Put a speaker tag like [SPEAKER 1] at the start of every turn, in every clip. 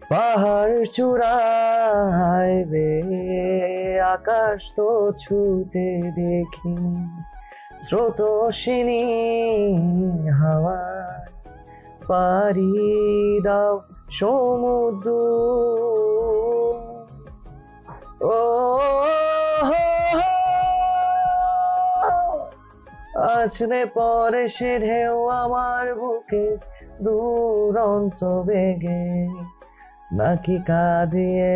[SPEAKER 1] পাহাড় চূড়ায় বে আকাশ তো ছুতে দেখিনি, স্রোতস্বিনী হাওয়ায় পাড়ি দাও সমুদ্র। ও আছড়ে পড়ে সে ঢেউ আমার বুকে দুরন্ত বেগে, নাকি কাঁদিয়ে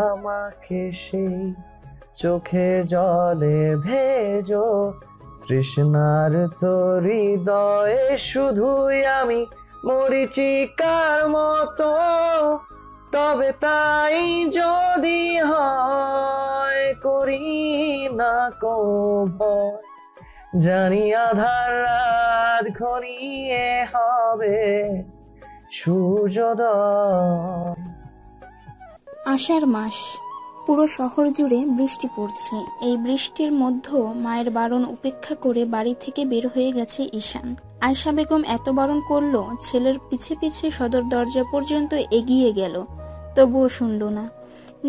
[SPEAKER 1] আমাকে সেই চোখের জলে ভেজো। তৃষ্ণার তো হৃদয়ে শুধুই আমি মরিচিকার মতো, তবে তাই যদি হয় করি না কো ভয়, জানি আধার রাত ঘনিয়ে হবে সূর্যোদয়।
[SPEAKER 2] আষাঢ় মাস, পুরো শহর জুড়ে বৃষ্টি পড়ছে। এই বৃষ্টির মধ্যে মায়ের বারণ উপেক্ষা করে বাড়ি থেকে বের হয়ে গেছে ঈশান। আয়শা বেগম এত বারণ করলো, ছেলের পিছে পিছে সদর দরজা পর্যন্ত এগিয়ে গেল, তবুও শুনল না।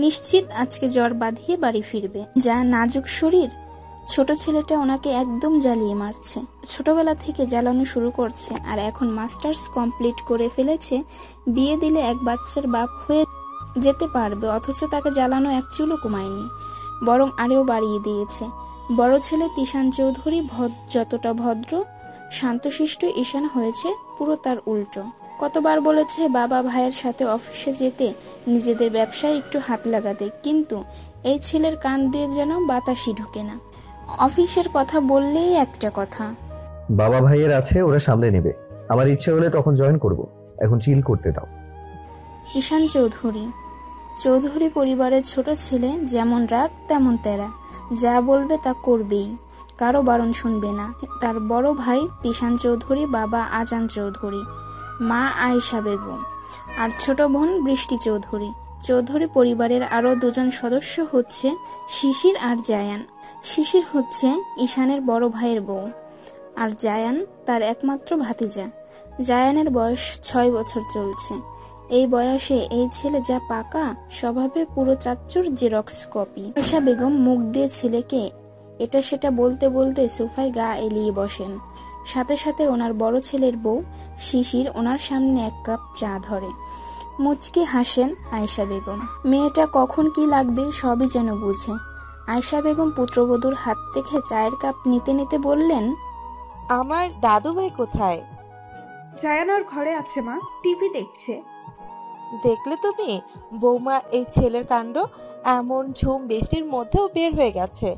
[SPEAKER 2] নিশ্চিত আজকে জ্বর বাঁধিয়ে বাড়ি ফিরবে। যা নাজুক শরীর, ছোট ছেলেটা ওনাকে একদম জ্বালিয়ে মারছে। ছোটবেলা থেকে জ্বালানো শুরু করছে, আর এখন মাস্টার্স কমপ্লিট করে ফেলেছে। বিয়ে দিলে এক বাচ্চার বাপ হয়ে যেতে পারবে, অথচ তাকে জ্বালানো এক চুলও কমায়নি, বরং আরেও বাড়িয়ে দিয়েছে। বড় ছেলে তিশান চৌধুরী যতটা ভদ্র শান্তশিষ্ট, ঈশান হয়েছে পুরো তার উল্টো। কতবার বলেছে বাবা ভাইয়ের সাথে অফিসে যেতে, নিজেদের ব্যবসায় একটু হাত লাগাতে, কিন্তু এই ছেলের কান দিয়ে যেন বাতাসই ঢুকে না। অফিসের কথা বললেই একটা কথা,
[SPEAKER 1] বাবা ভাইয়ের আছে, ওরা সামলে নেবে, আমার ইচ্ছে হলে তখন জয়েন করব, এখন চিল করতে দাও।
[SPEAKER 2] ঈশান চৌধুরী পরিবারের ছোট ছেলে, যেমন রাগ তেমন তেরা, যা বলবে তা করবেই, কারো বারণ শুনবে না। তার বড় ভাই তিশান চৌধুরী, বাবা আজান চৌধুরী, মা আয়েশা বেগম, আর ছোট বোন বৃষ্টি চৌধুরী। চৌধুরী পরিবারের আরো দুজন সদস্য হচ্ছে শিশির আর জায়ান। শিশির হচ্ছে ঈশানের বড় ভাইয়ের বউ, আর জায়ান তার একমাত্র ভাতিজা। জায়ানের বয়স 6 বছর চলছে। এই বয়সে এই ছেলে যা পাকা, স্বভাবে পুরো চাচ্চুর জেরক্স কপি। আয়েশা বেগম মুখ দিয়ে ছেলেকে এটা সেটা বলতে বলতে সোফায় গা এলিয়ে বসেন। সাথে সাথে ওনার বড় ছেলের বউ শিশির ওনার সামনে এক কাপ চা ধরে। মুচকি হাসেন আয়েশা বেগম। মেয়েটা কখন কি লাগবে সবই যেন বুঝে। আয়েশা বেগম পুত্রবধূর হাত থেকে চায়ের কাপ নিতে নিতে বললেন,
[SPEAKER 3] আমার দাদু ভাই কোথায়?
[SPEAKER 4] জায়ানোর ঘরে আছে মা, টিভি দেখছে।
[SPEAKER 3] দেখলে তুমি বৌমা, এই ছেলের কাণ্ড, এমন ঝুম বৃষ্টির মধ্যেও বের হয়ে গেছে।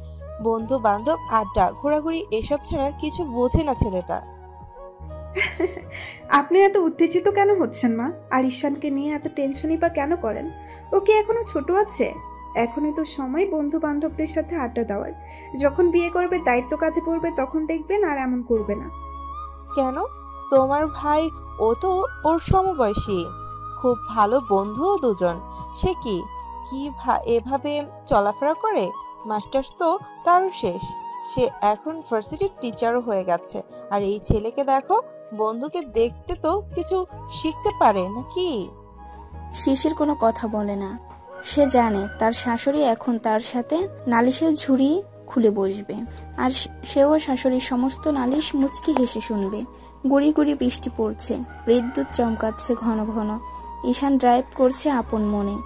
[SPEAKER 3] বন্ধু বান্ধব, আড্ডা, ঘোরাঘুরি এসব ছাড়া কিছু বোঝে না ছেলেটা।
[SPEAKER 4] আপনি এত উত্তেজিত কেন হচ্ছেন মা? আর ঈশানকে নিয়ে এত টেনশনই বা কেন করেন? ও কি এখনো ছোট আছে? এখনই তো সময় বন্ধু বান্ধবদের সাথে আড্ডা দেওয়ার। যখন বিয়ে করবে, দায়িত্ব কাঁধে পড়বে, তখন দেখবেন আর এমন করবে না।
[SPEAKER 3] কেন? তোমার ভাই ও তো ওর সমবয়সী, খুব ভালো বন্ধুও দুজন। সে কি কি এভাবে চলাফেরা করে? মাস্টার্স তো তারও শেষ, সে এখন ভার্সিটির টিচারও হয়ে গেছে। আর এই ছেলেকে দেখো, বন্ধুকে দেখতে তো কিছু শিখতে পারে নাকি?
[SPEAKER 2] শিশির কোনো কথা বলে না। সে জানে তার শাশুড়ি এখন তার সাথে নালিশের ঝুড়ি খুলে বসবে, আর সেও শাশুড়ির সমস্ত নালিশ মুচকি হেসে শুনবে। গুড়ি গুড়ি বৃষ্টি পড়ছে, বিদ্যুৎ চমকাচ্ছে ঘন ঘন। ঈশান ড্রাইভ করছে আপন মনে।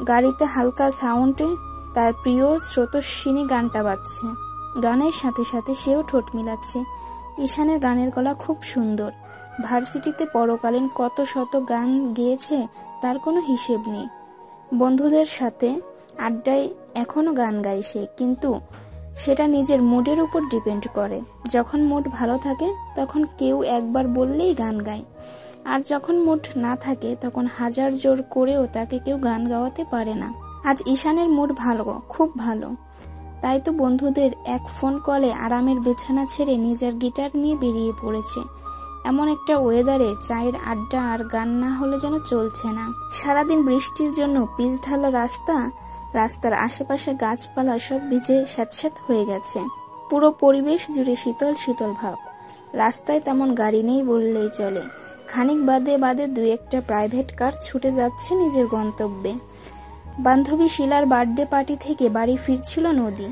[SPEAKER 2] গাড়িতে হালকা সাউন্ডে তার প্রিয় স্রোতস্বিনী গানটা বাজছে। গানের সাথে সাথে সেও ঠোঁট মিলাচ্ছে। ঈশানের গানের গলা খুব সুন্দর। ভার্সিটিতে পরকালীন কত শত গান গেয়েছে তার কোনো হিসেব নেই। বন্ধুদের সাথে আড্ডায় এখনো গান গায় সে, কিন্তু সেটা নিজের মুডের উপর ডিপেন্ড করে। যখন মুড ভালো থাকে তখন কেউ একবার বললেই গান গায়, আর যখন মুড না থাকে তখন হাজার জোর করেও তাকে কেউ গান গাওয়াতে পারে না। আজ ঈশানের মুড ভালো, খুব ভালো। তাই তো বন্ধুদের এক ফোন কলে আরামের বিছানা ছেড়ে নিজের গিটার নিয়ে বেরিয়ে পড়েছে। এমন একটা ওয়েদারে চায়ের আড্ডা আর গান না হলে যেন চলছে না। সারাদিন বৃষ্টির জন্য পিচ ঢালা রাস্তার আশেপাশে গাছপালা সব ভিজে স্যাঁতস্যাঁত হয়ে গেছে। পুরো পরিবেশ জুড়ে শীতল শীতল ভাব। রাস্তায় তেমন গাড়ি নেই বললেই চলে। খানিক বাদে বাদে দুই একটা প্রাইভেট কার ছুটে যাচ্ছে নিজের গন্তব্যে। বান্ধবী শিলার বার্থডে পার্টি থেকে বাড়ি ফিরছিল নদী।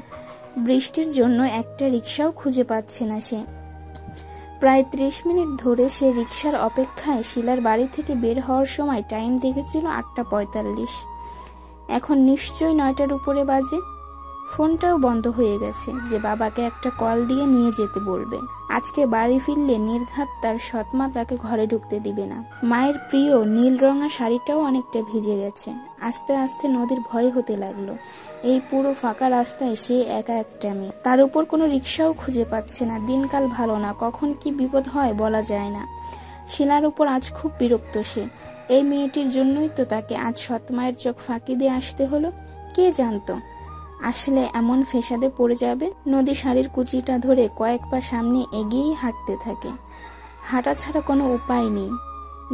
[SPEAKER 2] বৃষ্টির জন্য একটা রিকশাও খুঁজে পাচ্ছে না সে। প্রায় 30 মিনিট ধরে সে রিকশার অপেক্ষায় শিলার বাড়ি থেকে বের হওয়ার সময় টাইম দেখেছিল 8:45। এখন নিশ্চয়ই 9টার উপরে বাজে। ফোনটাও বন্ধ হয়ে গেছে যে বাবাকে একটা কল দিয়ে নিয়ে যেতে বলবে। আজকে বাড়ি ফিরলে নির্ঘাত তার সৎমা তাকে ঘরে ঢুকতে দিবে না। মায়ের প্রিয় নীল রঙা শাড়িটাও অনেকটা ভিজে গেছে। আস্তে আস্তে নদীর ভয় হতে লাগলো। এই পুরো ফাঁকা রাস্তায় সে একা একটা মেয়ে, তার উপর কোনো রিক্সাও খুঁজে পাচ্ছে না। দিনকাল ভালো না, কখন কি বিপদ হয় বলা যায় না। শিলার উপর আজ খুব বিরক্ত সে। এই মেয়েটির জন্যই তো তাকে আজ সৎমায়ের চোখ ফাঁকি দিয়ে আসতে হলো। কে জানতো আসলে এমন ফেসাদে পড়ে যাবে। নদী শাড়ির কুচিটা ধরে কয়েক পা সামনে এগিয়েই হাঁটতে থাকে। হাঁটা ছাড়া কোনো উপায় নেই,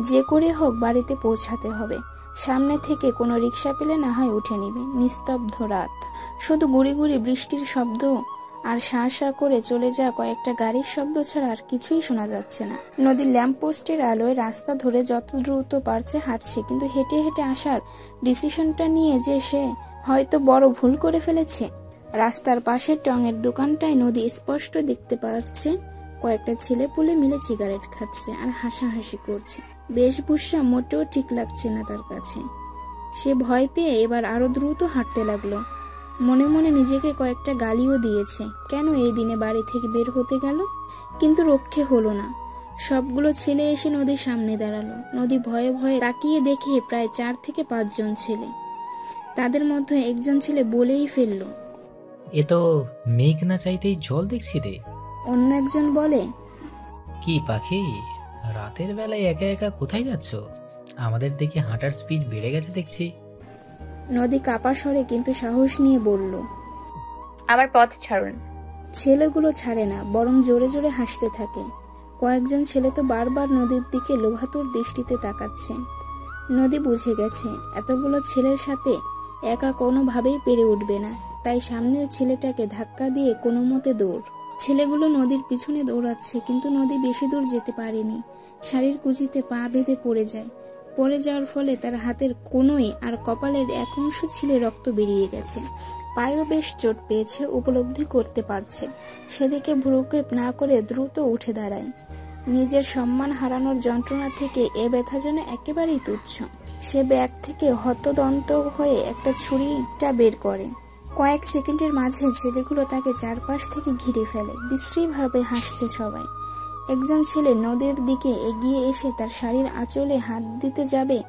[SPEAKER 2] যে করে হোক বাড়িতে পৌঁছাতে হবে। সামনে থেকে কোনো রিক্সা পেলে না হয় উঠে নিবে। নিস্তব্ধ রাত, শুধু গুড়ি গুড়ি বৃষ্টির শব্দ আর শাঁ শাঁ করে চলে যাওয়া কয়েকটা গাড়ির শব্দ ছাড়া আর কিছুই শোনা যাচ্ছে না। নদীর ল্যাম্পপোস্টের আলোয় রাস্তা ধরে যত দ্রুত পারছে হাঁটছে, কিন্তু হেঁটে হেঁটে আসার ডিসিশনটা নিয়ে যে সে হয়তো বড় ভুল করে ফেলেছে। রাস্তার পাশের টঙের দোকানটায় নদী স্পষ্ট দেখতে পাচ্ছে কয়েকটা ছেলে পুলে মিলে সিগারেট খাচ্ছে আর হাসাহাসি করছে। বেশভূষা মোটেও ঠিক লাগছে না তার কাছে। সে ভয় পেয়ে এবার আরো দ্রুত হাঁটতে লাগলো। মনে মনে নিজেকে কয়েকটা গালিও দিয়েছে, কেন এই দিনে বাড়ি থেকে বের হতে গেল। কিন্তু রক্ষে হলো না। সবগুলো ছেলে এসে নদীর সামনে দাঁড়ালো। নদী ভয়ে ভয়ে তাকিয়ে দেখে প্রায় 4 থেকে 5 জন ছেলে। তাদের মধ্যে একজন ছেলে বলেই ফেললো,
[SPEAKER 5] এ তো মেঘ না চাইতেই জল দেখছি রে।
[SPEAKER 2] অন্য একজন বলে,
[SPEAKER 5] কি পাখি, রাতের বেলায় একা একা কোথায় যাচ্ছ? আমাদের দেখে হাঁটার স্পিড বেড়ে গেছে দেখছি।
[SPEAKER 2] নদী কাপা স্বরে কিন্তু সাহস নিয়ে বলল,
[SPEAKER 6] আমার পথ ছাড়ুন।
[SPEAKER 2] ছেলেগুলো ছাড়ে না, বরং জোরে জোরে হাসতে থাকে। কয়েকজন ছেলে তো বারবার নদীর দিকে লোভাতুর দৃষ্টিতে তাকাচ্ছে। নদী বুঝে গেছে এতগুলো ছেলের সাথে একা কোনোভাবেই পেরে উঠবে না, তাই সামনের ছেলেটাকে ধাক্কা দিয়ে কোনো মতে দৌড়। ছেলেগুলো নদীর পিছনে দৌড়াচ্ছে, কিন্তু নদী বেশি দূর যেতে পারেনি। শাড়ির কুচিতে পা বেঁধে পড়ে যায়। পড়ে যাওয়ার ফলে তার হাতের কোনোই আর কপালের এক অংশ ছিলে রক্ত বেরিয়ে গেছে। পায়েও বেশ চোট পেয়েছে, উপলব্ধি করতে পারছে। সেদিকে ভ্রুক্ষেপ না করে দ্রুত উঠে দাঁড়ায়। নিজের সম্মান হারানোর যন্ত্রণা থেকে এ ব্যথা যেন একেবারেই তুচ্ছ। সে ব্যাগ থেকে হতদন্ত হয়ে একটা ছুরিটা বের করে। কয়েক সেকেন্ডের মাঝে ছেলেগুলো তাকে চারপাশ থেকে ঘিরে ফেলে। বিশ্রীভাবে হাসছে সবাই। একজন ছেলে নদীর দিকে এগিয়ে এসে তার শাড়ির আঁচলে হাত দিতে যাবে,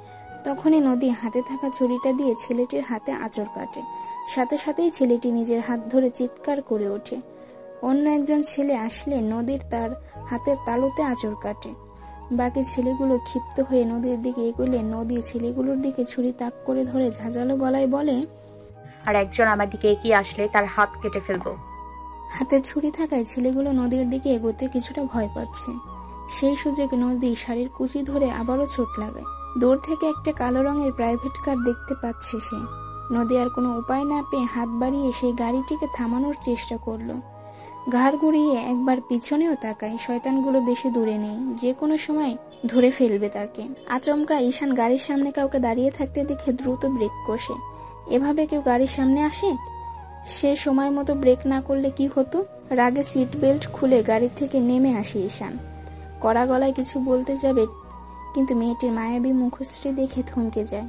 [SPEAKER 2] তখনই নদী হাতে থাকা ছুরিটা দিয়ে ছেলেটির হাতে আঁচড় কাটে। সাথে সাথেই ছেলেটি নিজের হাত ধরে চিৎকার করে ওঠে। অন্য একজন ছেলে আসলে নদীর তার হাতের তালুতে আঁচড় কাটে। বাকি ছেলেগুলো ক্ষিপ্ত হয়ে নদীর দিকে এগোলে নদী ছেলেগুলোর দিকে ছুরি তাক করে ধরে ঝাঁঝালো গলায় বলে,
[SPEAKER 6] আর একজন আমার দিকে এগিয়ে আসলে তার হাত কেটে ফেলবো।
[SPEAKER 2] হাতে ছুরি থাকায় ছেলেগুলো নদীর দিকে এগোতে কিছুটা ভয় পাচ্ছে। সেই সুযোগে নদী শাড়ির কুচি ধরে আবারও ছোট লাগায়। দূর থেকে একটা কালো রঙের প্রাইভেট কার দেখতে পাচ্ছে সে। নদী আর কোনো উপায় না পেয়ে হাত বাড়িয়ে সেই গাড়িটিকে থামানোর চেষ্টা করলো। ঘাড় ঘুরিয়ে একবার পিছনেও তাকায়। শয়তানগুলো বেশি দূরে নেই, যে কোনো সময় ধরে ফেলবে তাকে। আচমকা ঈশান গাড়ির সামনে কাউকে দাঁড়িয়ে থাকতে দেখে দ্রুত ব্রেক কষে। এভাবে কেউ গাড়ির সামনে আসে? সে সময় মতো ব্রেক না করলে কি হতো? রাগে সিট বেল্ট খুলে গাড়ি থেকে নেমে আসে ঈশান। কড়া গলায় কিছু বলতে যাবে, কিন্তু মেয়েটির মায়াবী মুখশ্রী দেখে থমকে যায়।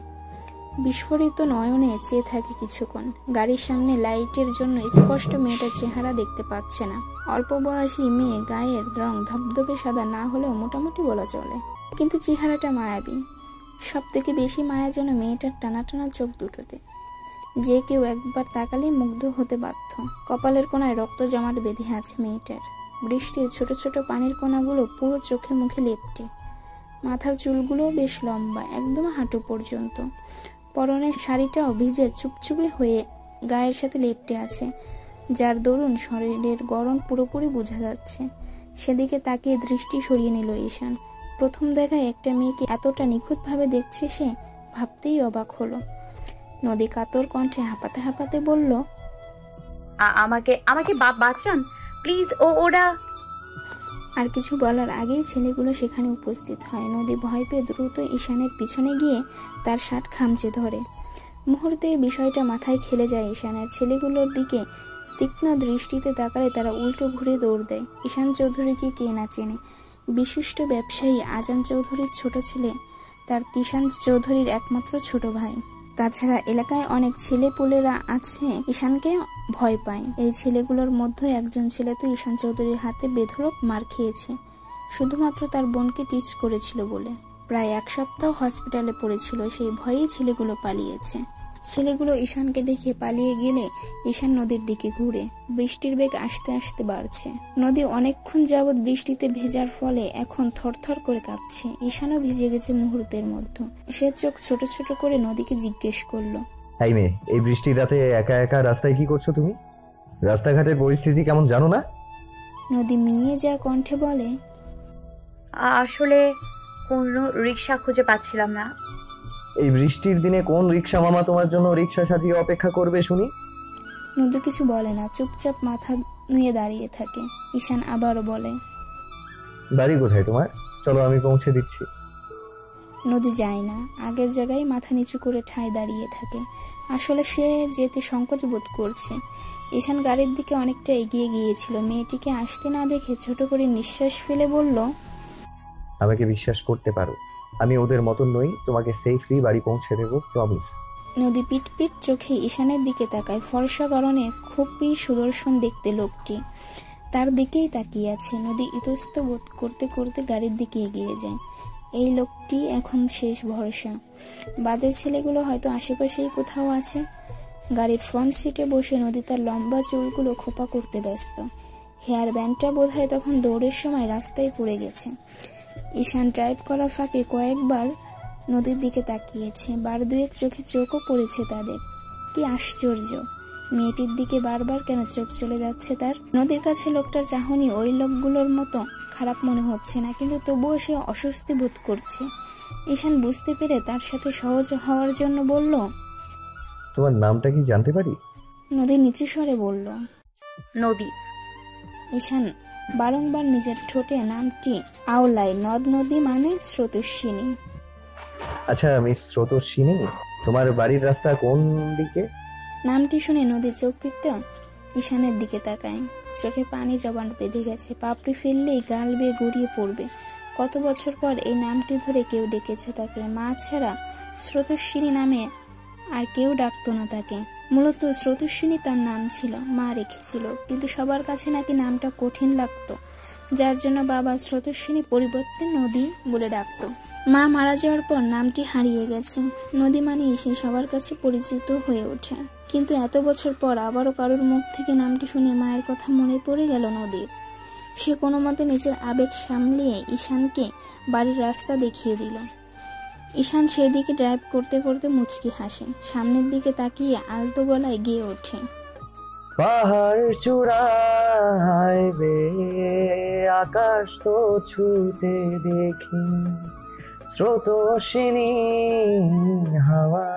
[SPEAKER 2] বিস্ফোরিত নয়নে চেয়ে থাকে কিছুক্ষণ। গাড়ির সামনে লাইটের জন্য স্পষ্ট মেয়েটার চেহারা দেখতে পাচ্ছে না। অল্প বয়সী মেয়ে, গায়ের রং ধবধবে সাদা না হলেও মোটামুটি বলা চলে, কিন্তু চেহারাটা মায়াবী। সব থেকে বেশি মায়া যেন মেয়েটার টানা টানা চোখ দুটোতে। যে কেউ একবার তাকালেই মুগ্ধ হতে বাধ্য। কপালের কোনায় রক্ত জমাট বেঁধে আছে মেয়েটার। বৃষ্টির ছোট ছোট পানির কোনাগুলো পুরো চোখে মুখে লেপ্টে। মাথার চুলগুলোও বেশ লম্বা, একদম হাঁটু পর্যন্ত। পরনের শাড়িটাও ভিজে চুপচুপে হয়ে গায়ের সাথে লেপ্টে আছে, যার দরুন শরীরের গরম পুরোপুরি বোঝা যাচ্ছে। সেদিকে তাকিয়ে দৃষ্টি সরিয়ে নিল ঈশান। প্রথম দেখায় একটা মেয়েকে এতটা নিখুঁতভাবে দেখছে সে, ভাবতেই অবাক হলো। নদী কাতর কণ্ঠে হাঁপাতে হাঁপাতে বলল,
[SPEAKER 6] আমাকে বাঁচান প্লিজ। ওরা
[SPEAKER 2] আর কিছু বলার আগেই ছেলেগুলো সেখানে উপস্থিত হয়। নদী ভয় পেয়ে দ্রুত ঈশানের পিছনে গিয়ে তার শার্ট খামচে ধরে। মুহূর্তে বিষয়টা মাথায় খেলে যায় ঈশানের। ছেলেগুলোর দিকে তীক্ষ্ণ দৃষ্টিতে তাকালে তারা উল্টো ঘুরে দৌড় দেয়। ঈশান চৌধুরীকে কে না চেনে? বিশিষ্ট ব্যবসায়ী আজান চৌধুরীর ছোট ছেলে, তার তিশান চৌধুরীর একমাত্র ছোট ভাই। তাছাড়া এলাকায় অনেক ছেলেপুলেরা আছে ঈশানকে ভয় পায়। এই ছেলেগুলোর মধ্যে একজন ছেলে তো ঈশান চৌধুরীর হাতে বেধড়ক মার খেয়েছে, শুধুমাত্র তার বোনকে টিচ করেছিল বলে। প্রায় 1 সপ্তাহ হসপিটালে পড়েছিল, সেই ভয়েই ছেলেগুলো পালিয়েছে। ছেলেগুলো ঈশানকে দেখে পালিয়ে গেলে ঈশান নদীর দিকে ঘুরে। বৃষ্টির বেগ আস্তে আস্তে বাড়ছে। নদী অনেকক্ষণ যাবৎ বৃষ্টিতে ভেজার ফলে এখন থরথর করে কাঁপছে। ঈশানও ভিজে গেছে মুহূর্তের মধ্যে। সে চোখ ছোট ছোট করে নদীকে জিজ্ঞেস করলো,
[SPEAKER 1] এই মেয়ে, এই বৃষ্টির রাতে একা একা রাস্তায় কি করছো তুমি? রাস্তাঘাটের পরিস্থিতি কেমন জানো না?
[SPEAKER 2] নদী মিয়ে যা কণ্ঠে বলে,
[SPEAKER 6] আসলে কোনো রিক্সা খুঁজে পাচ্ছিলাম না।
[SPEAKER 1] এই বৃষ্টির দিনে কোন রিক্সা মামা তোমার জন্য রিক্সা সাজিয়ে অপেক্ষা করবে শুনি?
[SPEAKER 2] নদী কিছু বলে না, চুপচাপ মাথা নুয়ে দাঁড়িয়ে থাকে। ঈশান আবারও বলে,
[SPEAKER 1] বাড়ি কোথায় তোমার? চলো আমি পৌঁছে দিচ্ছি।
[SPEAKER 2] নদী যায় না, আগের জায়গায় মাথা নিচু করে ঠায় দাঁড়িয়ে থাকে। আসলে সে যেতে সংকোচ বোধ করছে। ঈশান গাড়ির দিকে অনেকটা এগিয়ে গিয়েছিল। মেয়েটিকে আসতে না দেখে ছোট করে নিঃশ্বাস ফেলে বলল,
[SPEAKER 1] আমাকে বিশ্বাস করতে পারো, আমি ওদের মতন নই, তোমাকে সেফলি বাড়ি পৌঁছে দেবো, প্রমিস।
[SPEAKER 2] নদী পিট পিট চোখে ঈশানের দিকে তাকায়। ফর্সা গরনে খুবই সুদর্শন দেখতে লোকটি তার দিকেই তাকিয়ে আছে। নদী ইতস্ত বোধ করতে করতে গাড়ির দিকে এগিয়ে যায়। এই লোকটি এখন শেষ ভরসা। বাজে ছেলেগুলো হয়তো আশেপাশেই কোথাও আছে। গাড়ির ফ্রন্ট সিটে বসে নদী তার লম্বা চুলগুলো খোপা করতে ব্যস্ত। হেয়ার ব্যান্ডটা বোধহয় তখন দৌড়ের সময় রাস্তায় পড়ে গেছে। ঈশান ড্রাইভ করার ফাঁকে কয়েকবার নদীর দিকে তাকিয়েছে। বার দুয়েক চোখে চোখও পড়েছে তাদের। কি আশ্চর্য, মেয়েটির দিকে বারবার কেন চোখ চলে যাচ্ছে তার? নদীর কাছে লোকটার চাহনি ওই লোকগুলোর মতো খারাপ মনে হচ্ছে না, কিন্তু তবুও সে অস্বস্তি বোধ করছে। ঈশান বুঝতে পেরে তার সাথে সহজ হওয়ার জন্য বলল,
[SPEAKER 1] তোমার নামটা কি জানতে পারি?
[SPEAKER 2] নদী নিচু স্বরে বলল,
[SPEAKER 6] নদী।
[SPEAKER 2] ঈশান বারংবার নিজের ঠোঁটে নামটি আওলায়। নদ নদী মানে স্রোতস্বিনী।
[SPEAKER 1] আচ্ছা, আমি স্রোতস্বিনী। তোমার বাড়ির রাস্তা কোন দিকে?
[SPEAKER 2] নামটি শুনে নদী চকিত ঈশানের দিকে তাকায়। চোখে পানি জমাট বেঁধে গেছে। পাপড়ি ফেললেই গাল বেয়ে গড়িয়ে পড়বে। কত বছর পর এই নামটি ধরে কেউ ডেকেছে তাকে। মা ছাড়া স্রোতস্বিনী নামে আর কেউ ডাকতো না তাকে। মূলত স্রোতস্বিনী তার নাম ছিল, মা রেখেছিল, কিন্তু সবার কাছে নাকি নামটা কঠিন লাগতো, যার জন্য বাবা স্রোতস্বিনী পরিবর্তে নদী বলে ডাকতো। মা মারা যাওয়ার পর নামটি হারিয়ে গেছে। নদী মানে সে সবার কাছে পরিচিত হয়ে ওঠে। কিন্তু এত বছর পর আবারও কারোর মুখ থেকে নামটি শুনে মায়ের কথা মনে পড়ে গেল নদীর। সে কোনো মতে নিজের আবেগ সামলিয়ে ঈশানকে বাড়ির রাস্তা দেখিয়ে দিল। ঈশান সেদিকে ড্রাইভ করতে করতে মুচকি হাসে। সামনের দিকে তাকিয়ে আলতো গলায় গেয়ে ওঠে,
[SPEAKER 1] পাহাড় চূড়ায় বেয়ে আকাশ তো ছুটে দেখি, স্রোতস্বিনী হাওয়া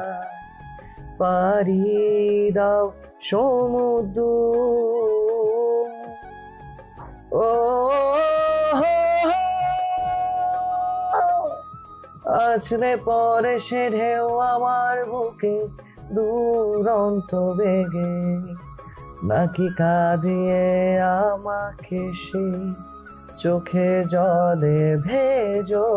[SPEAKER 1] পারি দাও সমুদ্র। ও আছড়ে পরে সে ঢেউ আমার বুকে দুরন্ত বেগে, নাকি কাঁদিয়ে আমাকে সে চোখের জলে ভেজো।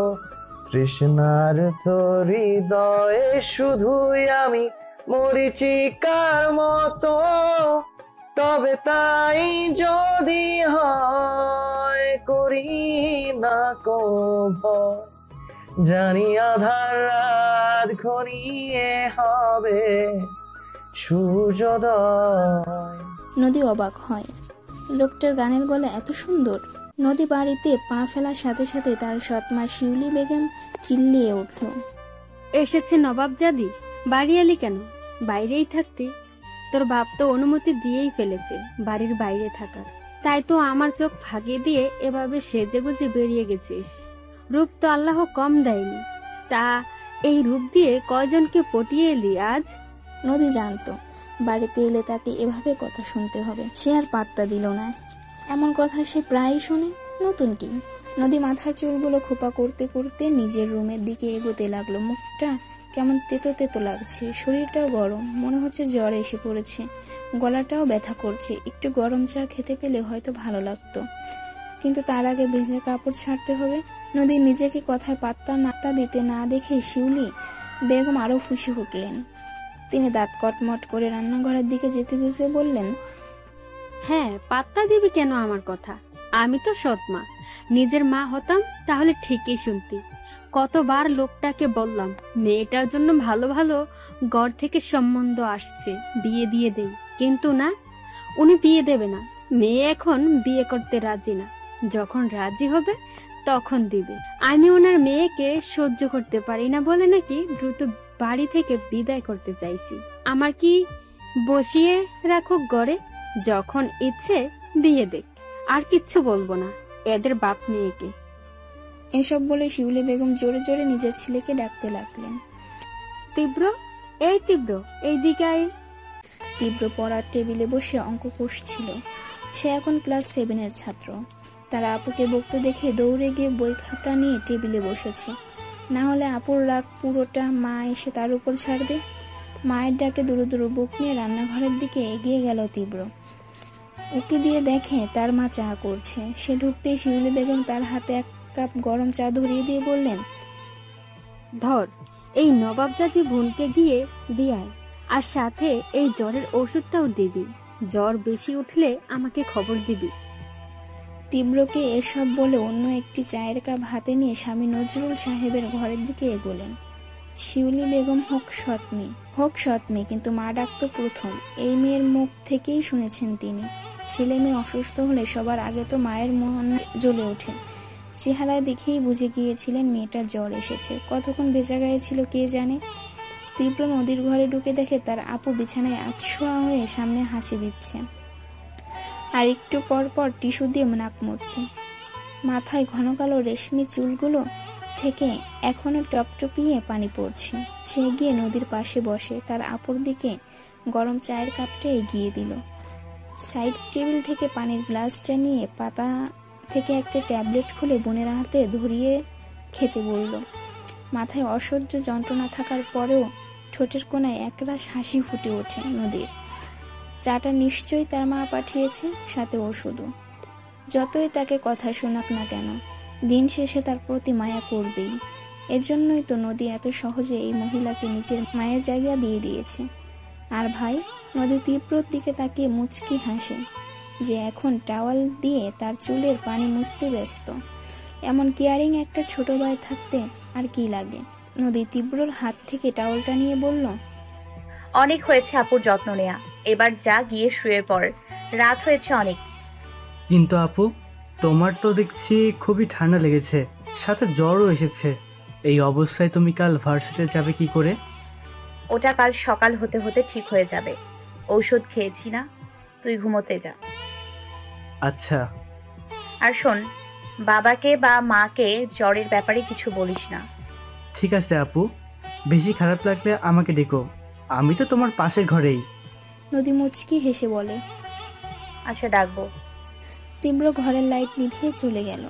[SPEAKER 1] তৃষ্ণার তো হৃদয়ে শুধুই আমি মরিচিকার মতো, তবে তাই যদি হয় করি না ভয়, জানি আধার রাত ঘনিয়ে হবে সূর্যোদয়।
[SPEAKER 2] নদী অবাক হয়, লোকটার গানের গলা এত সুন্দর। নদী বাড়িতে পা ফেলার সাথে সাথে তার সৎমা শিউলি বেগম চিল্লিয়ে উঠল,
[SPEAKER 7] এসেছে নবাবজাদি, বাড়ি এলি কেন? বাইরেই থাকতে। তোর বাপ তো অনুমতি দিয়েই ফেলেছে বাড়ির বাইরে থাকার, তাই তো আমার চোখ ফাঁকি দিয়ে এভাবে সেজে গুজে বেরিয়ে গেছিস। রূপ তো আল্লাহ কম দেয়নি, তা এই রূপ দিয়ে কয়জনকে পটিয়ে এলি আজ?
[SPEAKER 2] নদী জানতো বাড়িতে এলে তাকে এভাবে কথা শুনতে হবে। সে আর পাত্তা দিল না। এমন কথা সে প্রায়ই শুনে। নতুন কি? নদী মাথার চুলগুলো খোপা করতে করতে নিজের রুমের দিকে এগোতে লাগলো। মুখটা কেমন তেতো তেতো লাগছে, শরীরটাও গরম, মনে হচ্ছে জ্বর এসে পড়েছে, গলাটাও ব্যথা করছে। একটু গরম চা খেতে পেলে হয়তো ভালো লাগতো, কিন্তু তার আগে ভেজা কাপড় ছাড়তে হবে। নদী নিজেকে কথায় পাত্তা দিতে না দেখে শিউলি বেগম আরো ফুঁসে উঠলেন। তিনি দাঁত কটমট করে রান্নাঘরের দিকে যেতে যেতে বললেন,
[SPEAKER 7] হ্যাঁ, পাত্তা দিবি কেন আমার কথা? আমি তো সৎ মা। নিজের মা হতাম তাহলে ঠিকই শুনতি। কতবার লোকটাকে বললাম মেয়েটার জন্য ভালো ভালো ঘর থেকে সম্বন্ধ আসছে, বিয়ে দিয়ে দেই, কিন্তু না, উনি বিয়ে দেবে না। মেয়ে এখন বিয়ে করতে রাজি না, যখন রাজি হবে তখন দিবে। আমি ওনার মেয়েকে সহ্য করতে পারি না বলে নাকি দ্রুত বাড়ি থেকে বিদায় করতে চাইছি। আমার কি বসিয়ে রাখো ঘরে, যখন ইচ্ছে বিয়ে দেখ, আর কিচ্ছু বলবো না এদের বাপ মেয়েকে।
[SPEAKER 2] এসব বলে শিউলি বেগম জোরে জোরে নিজের ছেলেকে ডাকতে লাগলেন।
[SPEAKER 7] তীব্র, এই তীব্র, এই দিকে আয়।
[SPEAKER 2] তীব্র পড়ার টেবিলে বসে অঙ্ক কষছিল। সে এখন ক্লাস 7-এর ছাত্র। তার আপুকে বকতে দেখে দৌড়ে গিয়ে বই খাতা নিয়ে টেবিলে বসেছে। না হলে আপুর রাগ পুরোটা মা এসে তার উপর ছাড়বে। মায়ের ডাকে দুরু দুরু বুক নিয়ে রান্নাঘরের দিকে এগিয়ে গেল তীব্র। উকি দিয়ে দেখে তার মা চা করছে। সে ঢুকতেই শিউলি বেগম তার হাতে 1 কাপ গরম চা ধরিয়ে দিয়ে বললেন,
[SPEAKER 7] ধর, এই নবাবজাদি বোনকে গিয়ে দিয়ায়, আর সাথে এই জ্বরের ওষুধটাও দিবি। জ্বর বেশি উঠলে আমাকে খবর দিবি।
[SPEAKER 2] তীব্রকে এসব বলে অন্য একটি চায়ের কাপ হাতে নিয়ে স্বামী নজরুল সাহেবের ঘরের দিকে এগোলেন। শিউলি বেগম হোক সৎ মেয়ে, কিন্তু মা ডাকতো প্রথম। এই মেয়ের মুখ থেকেই শুনেছেন তিনি। ছেলে মেয়ে অসুস্থ হলে সবার আগে তো মায়ের মন জ্বলে ওঠে। চেহারায় দেখেই বুঝে গিয়েছিলেন মেয়েটার জ্বর এসেছে। কতক্ষণ ভেজা গায়ে ছিল কে জানে। তীব্র নদীর ঘরে ঢুকে দেখে তার আপু বিছানায় আতশোয়া হয়ে সামনে হাঁচি দিচ্ছে, আর একটু পর পর টিস্যু দিয়ে নাক মুছছে। মাথায় ঘন কালো রেশমি চুলগুলো থেকে এখনো টপটপিয়ে পানি পড়ছে। সে গিয়ে নদীর পাশে বসে তার আপুর দিকে গরম চায়ের কাপটা এগিয়ে দিল। সাইড টেবিল থেকে পানির গ্লাসটা নিয়ে পাতা থেকে একটা ট্যাবলেট খুলে বোনের হাতে ধরিয়ে খেতে বলল। মাথায় অসহ্য যন্ত্রণা থাকার পরেও ঠোঁটের কোণায় একরাশ হাসি ফুটে ওঠে নদীর। চাটা নিশ্চয়ই তার মা পাঠিয়েছে, সাথে ওষুধও। যতই তাকে কথা শোনাক না কেন, দিন শেষে তার প্রতি মায়া করবেই। এজন্যই তো নদী এত সহজে এই মহিলাকে নিজের মায়ের জায়গা দিয়ে দিয়েছে। আর ভাই, নদী তীব্রর দিকে তাকিয়ে মুচকি হাসে, যে এখন টাওয়াল দিয়ে তার চুলের পানি মুছতে ব্যস্ত। এমন কেয়ারিং একটা ছোট ভাই থাকতে আর কি লাগে। নদী তীব্রর হাত থেকে টাওয়ালটা নিয়ে বলল,
[SPEAKER 6] অনেক হয়েছে আপুর যত্ন নেয়া, এবার যা গিয়ে শুয়ে পড়, রাত হয়েছে অনেক।
[SPEAKER 8] কিন্তু আপু, তোমার তো দেখছি খুবই ঠান্ডা লেগেছে, সাথে জ্বরও এসেছে। এই অবস্থায় তুমি কাল ভার্সিটিতে যাবে কি করে?
[SPEAKER 6] ওটা কাল সকাল হতে হতে ঠিক হয়ে যাবে। ঔষধ খেয়েছি না, তুই ঘুমোতে যা।
[SPEAKER 8] আচ্ছা।
[SPEAKER 6] আর শোন, বাবাকে বা মাকে জ্বরের ব্যাপারে কিছু বলিস না।
[SPEAKER 8] ঠিক আছে আপু, বেশি খারাপ লাগলে আমাকে ডেকো, আমি তো তোমার পাশের ঘরেই।
[SPEAKER 2] নদী মুচকি হেসে বলে,
[SPEAKER 6] আচ্ছা, ডাকবো।
[SPEAKER 2] তীব্র ঘরের লাইট নিভিয়ে চলে গেল।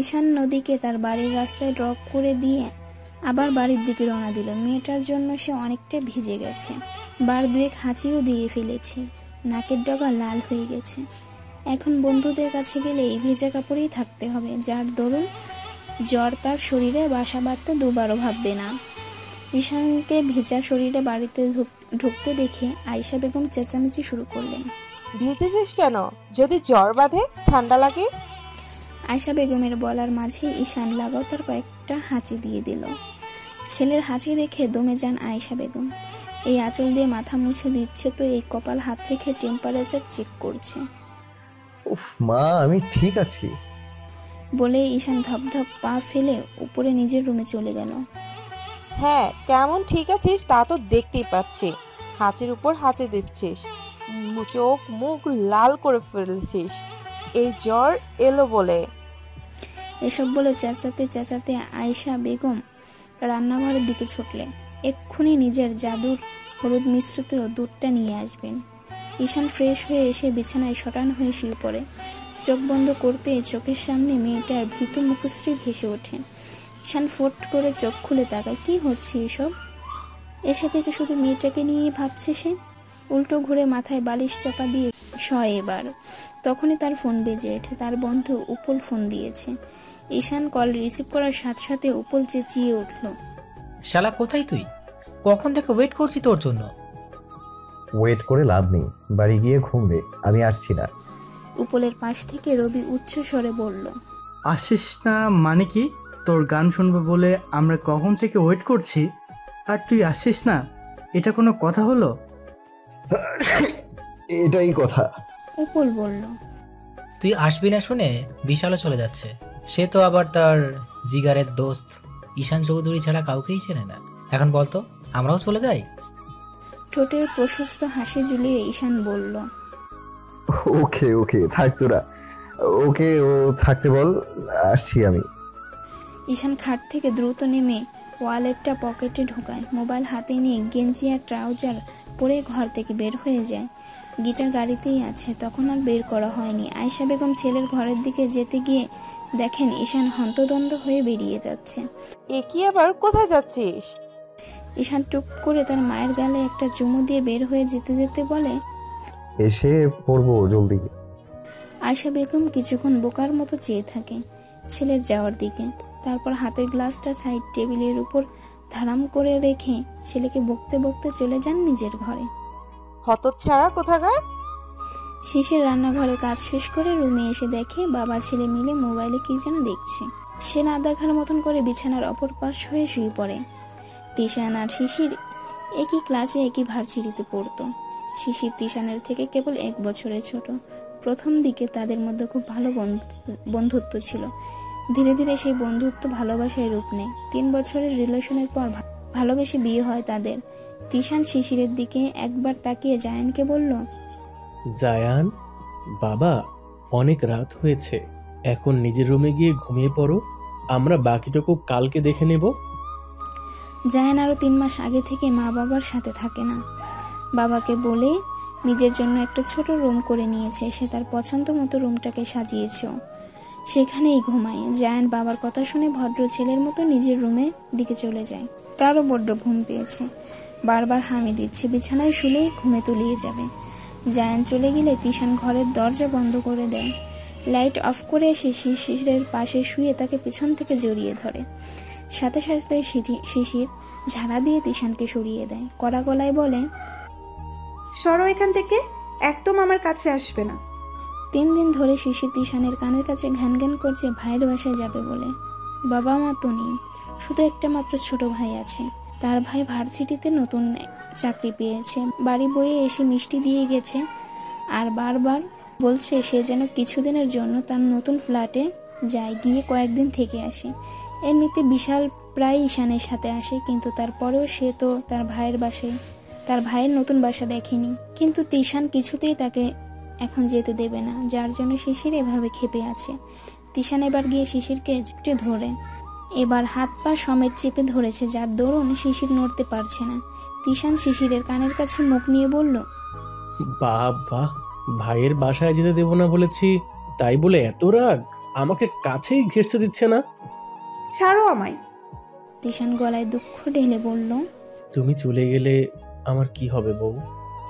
[SPEAKER 2] ঈশান নদীকে তার বাড়ির রাস্তায় ড্রপ করে দিয়ে আবার বাড়ির দিকে রওনা দিল। মেয়েটার জন্য সে অনেকটা ভিজে গেছে, বার 2 হাঁচিও দিয়ে ফেলেছে, নাকের ডগা লাল হয়ে গেছে। এখন বন্ধুদের কাছে গেলে এই ভেজা কাপড়েই থাকতে হবে, যার দরুন জ্বর তার শরীরে বাসা বাঁধতে দুবারও ভাববে না। ঈশানকে ভেজা শরীরে বাড়িতে ঢুকতে দেখে আয়েশা বেগম চেঁচামেচি শুরু করলেন,
[SPEAKER 3] ভিজেছিস কেন? যদি জ্বর বাঁধে, ঠান্ডা লাগে।
[SPEAKER 2] আয়েশা বেগমের বলার মাঝে ঈশান লাগাও তার কয়েকটা হাঁচি দিয়ে দিল। ছেলের হাঁচি দেখে দমে যান আয়েশা বেগম। এই আঁচল দিয়ে মাথা মুছে দিচ্ছে তো এই কপাল হাত রেখে টেম্পারেচার চেক করছে।
[SPEAKER 1] উফ মা, আমি ঠিক আছি
[SPEAKER 2] বলে ঈশান ধপধপ পা ফেলে উপরে নিজের রুমে চলে গেল।
[SPEAKER 3] হ্যাঁ, কেমন ঠিক আছিস তা তো দেখতেই পাচ্ছি। হাঁচির উপর হাঁচি দিচ্ছিস, চোখ মুখ লাল করে ফেলছিস এই জ্বর এলো বলে।
[SPEAKER 2] এসব বলে চেঁচাতে চেঁচাতে আয়েশা বেগম রান্নাঘরের দিকে ছুটলেন। এক্ষুনি নিজের জাদুর হলুদ মিশ্রিত দুধটা নিয়ে আসবেন। ঈশান ফ্রেশ হয়ে এসে বিছানায় শটান হয়ে শুয়ে পড়ে। চোখ বন্ধ করতেই চোখের সামনে মেয়েটার ভীত মুখশ্রী ভেসে ওঠে। ঈশান ফট করে চোখ খুলে তাকায়। কি হচ্ছে এসব? এসে থেকে শুধু মেয়েটাকে নিয়েই ভাবছে সে। উল্টো ঘুরে মাথায় বালিশ চাপা দিয়ে শয় এবার। তখনই তার ফোন বেজে ওঠে। তার বন্ধু উপল ফোন দিয়েছে। ঈশান কল রিসিভ করার সাথে সাথে উপল চেঁচিয়ে উঠল,
[SPEAKER 5] শালা কোথায় তুই? কখন থেকে ওয়েট করছি তোর জন্য।
[SPEAKER 1] ওয়েট করে লাভ নেই, বাড়ি গিয়ে ঘুমবে, আমি আসছি না।
[SPEAKER 2] উপলের পাশ থেকে রবি উচ্চ স্বরে বলল,
[SPEAKER 8] আসিস না মানে কি? তোর গান শুনবো বলে আমরা কখন থেকে ওয়েট করছি, আর তুই আসিস না? এটা কোনো কথা হলো?
[SPEAKER 1] এটাই কথা।
[SPEAKER 2] উপল বলল,
[SPEAKER 5] তুই আসবি না শুনে বিশালও চলে যাচ্ছে। সে তো আবার তার জিগারের দোস্ত ঈশান চৌধুরী ছাড়া কাউকেই চেনে না। এখন বলতো আমরাও চলে যাই?
[SPEAKER 2] ঠোঁটের প্রশস্ত হাসি ঝুলিয়ে ঈশান বলল,
[SPEAKER 1] ওকে ওকে, থাক তোরা। ওকে, ও থাকতে বল, আসছি আমি।
[SPEAKER 2] ঈশান খাট থেকে দ্রুত নেমে ওয়ালেটটা পকেটে ঢোকায়। মোবাইল হাতে নিয়ে গেঞ্জি আর ট্রাউজার পরে ঘর থেকে বের হয়ে যায়। গিটার গাড়িতেই আছে, তখন আর বের করা হয়নি। আয়েশা বেগম ছেলের ঘরের দিকে যেতে গিয়ে দেখেন ঈশান হন্তদন্ত হয়ে বেরিয়ে যাচ্ছে।
[SPEAKER 3] এ কি আবার কোথায় যাচ্ছিস?
[SPEAKER 2] ঈশান টুপ করে তার মায়ের গালে একটা চুমু দিয়ে বের হয়ে যেতে যেতে বলে,
[SPEAKER 1] এসে পড়বো জলদি।
[SPEAKER 2] আয়েশা বেগম কিছুক্ষণ বোকার মতো চেয়ে থাকে ছেলের যাওয়ার দিকে। তারপর হাতের গ্লাসটা সাইড টেবিলের উপর ধারাম করে রেখে ছেলেকে বকতে বকতে চলে যান নিজের ঘরে।
[SPEAKER 3] হতচ্ছাড়া কোথাকার!
[SPEAKER 2] শিশির রান্নাঘরে কাজ শেষ করে রুমে এসে দেখে বাবা ছেলে মিলে মোবাইলে কি যেন দেখছে। সে না দেখার মতন করে বিছানার অপর পাশ হয়ে শুয়ে পড়ে। তিশান আর শিশির একই ক্লাসে একই ভার্সিটিতে পড়তো। শিশির তিশানের থেকে কেবল 1 বছরের ছোট। প্রথম দিকে তাদের মধ্যে খুব ভালো বন্ধুত্ব ছিল। ধীরে ধীরে সেই বন্ধুত্ব ভালোবাসায় রূপ নেয়। 3 বছরের রিলেশনের পর ভালোবেসে বিয়ে হয় তাদের। তিশান শিশিরের দিকে একবার তাকিয়ে জায়ানকে বলল,
[SPEAKER 9] জায়ান, বাবা অনেক রাত হয়েছে, এখন নিজের রুমে গিয়ে ঘুমিয়ে পড়ো, আমরা বাকিটুকু কালকে দেখে নেব।
[SPEAKER 2] জায়ান আরো 3 মাস আগে থেকে মা বাবার সাথে থাকে না। বাবাকে বলে নিজের জন্য একটা ছোট রুম করে নিয়েছে। সে তার পছন্দ মতো রুমটাকে সাজিয়েছে, সেখানেই ঘুমায়। জায়ান বাবার কথা শুনে ভদ্র ছেলের মতো নিজের রুমে দিকে চলে যায়। তারও বড্ড ঘুম পেয়েছে, বারবার হামি দিচ্ছে। বিছানায় শুলেই ঘুমে তলিয়ে যাবে। জায়ান চলে গেলে তিশান ঘরের দরজা বন্ধ করে দেয়। লাইট অফ করে এসে শিশিরের পাশে শুয়ে তাকে পেছন থেকে জড়িয়ে ধরে। সাথে সাথে শিশির ঝাড়া দিয়ে তিশানকে সরিয়ে দেয়। কড়া গলায় বলে,
[SPEAKER 4] সরো এখান থেকে, একদম আমার কাছে আসবে না।
[SPEAKER 2] 3 দিন ধরে শিশির তিশানের কানের কাছে ঘ্যান ঘ্যান করছে ভাইয়ের বাসায় যাবে বলে। বাবা মা তো নেই, শুধু একটা মাত্র ছোট ভাই আছে। তার ভাই ভার্সিটিতে নতুন চাকরি পেয়েছে। বাড়ি বয়ে এসে মিষ্টি দিয়ে গেছে আর বারবার বলছে সে যেন কিছুদিনের জন্য তার নতুন ফ্ল্যাটে যায়, গিয়ে কয়েকদিন থেকে আসে। এমনিতে বিশাল প্রায় ঈশানের সাথে আসে, কিন্তু তারপরেও সে তো তার ভাইয়ের নতুন বাসা দেখেনি। কিন্তু তিশান কিছুতেই তাকে এখন যেতে দেবে না, যার জন্য শিশির এভাবে ক্ষেপে আছে। তিশান এবার গিয়ে শিশিরকে চেপে ধরে, এবার হাত পা সমেত চেপে ধরেছে, যার দরুন শিশির নড়তে পারছে না। তিশান শিশিরের কানের কাছে মুখ নিয়ে বলল,
[SPEAKER 9] বাবা, ভাইয়ের বাসায় যেতে দেব না বলেছি, তাই বলে এত রাগ? আমাকে কাছেই ঘেঁষতে দিচ্ছে না।
[SPEAKER 4] ছাড়ো আমায়।
[SPEAKER 2] তিশান গলায় দুঃখ ঢেলে বলল,
[SPEAKER 9] তুমি চলে গেলে আমার কি হবে বউ?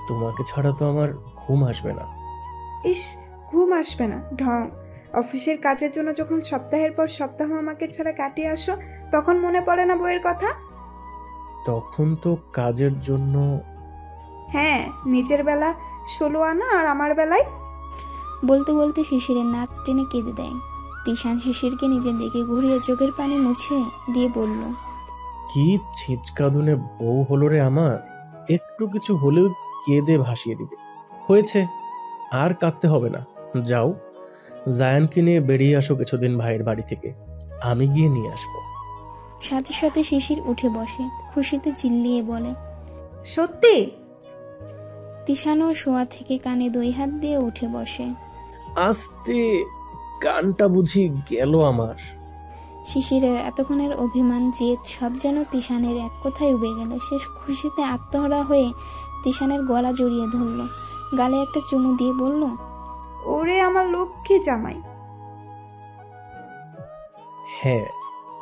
[SPEAKER 9] তোমাকে ছাড়া তো আমার ঘুম আসবে না।
[SPEAKER 4] ইস, ঘুম আসবে না ঢং। অফিসের কাজের জন্য যখন সপ্তাহের পর সপ্তাহ আমাকে ছাড়া কাটিয়ে আসো, তখন মনে পড়ে না বইয়ের কথা?
[SPEAKER 9] তখন তো কাজের জন্য।
[SPEAKER 4] হ্যাঁ, নিজের বেলা 16 আনা আর আমার বেলায়।
[SPEAKER 2] বলতে বলতে শিশিরের নাক টেনে কেঁদে দেয়। তিশান শিশিরকে নিজের দিকে ঘুরিয়ে চোখের পানি মুছে দিয়ে বলল,
[SPEAKER 9] কি ছিচকাদুনে বউ হলো রে আমার, একটু কিছু হলেও কেঁদে ভাসিয়ে দিবে। হয়েছে, আর কাঁদতে হবে না, যাও জায়ানকে নিয়ে বেরিয়ে আসো কিছুদিন ভাইয়ের বাড়ি থেকে, আমি গিয়ে নিয়ে আসবো।
[SPEAKER 2] সাথে সাথে শিশির উঠে বসে, খুশিতে চিল্লিয়ে বলে,
[SPEAKER 4] সত্যি?
[SPEAKER 2] তিশানও শোয়া থেকে কানে 2 হাত দিয়ে উঠে বসে।
[SPEAKER 9] আস্তে, কানটা বুঝি গেল আমার।
[SPEAKER 2] শিশিরের এতক্ষণের অভিমান জেদ সব যেন তিশানের এক কথায় উবে গেল। সে খুশিতে আত্মহারা হয়ে তিশানের গলা জড়িয়ে ধরল, গালে একটা চুমু দিয়ে বলল,
[SPEAKER 4] ওরে আমার লক্ষ্মী জামাই।
[SPEAKER 9] হ্যাঁ,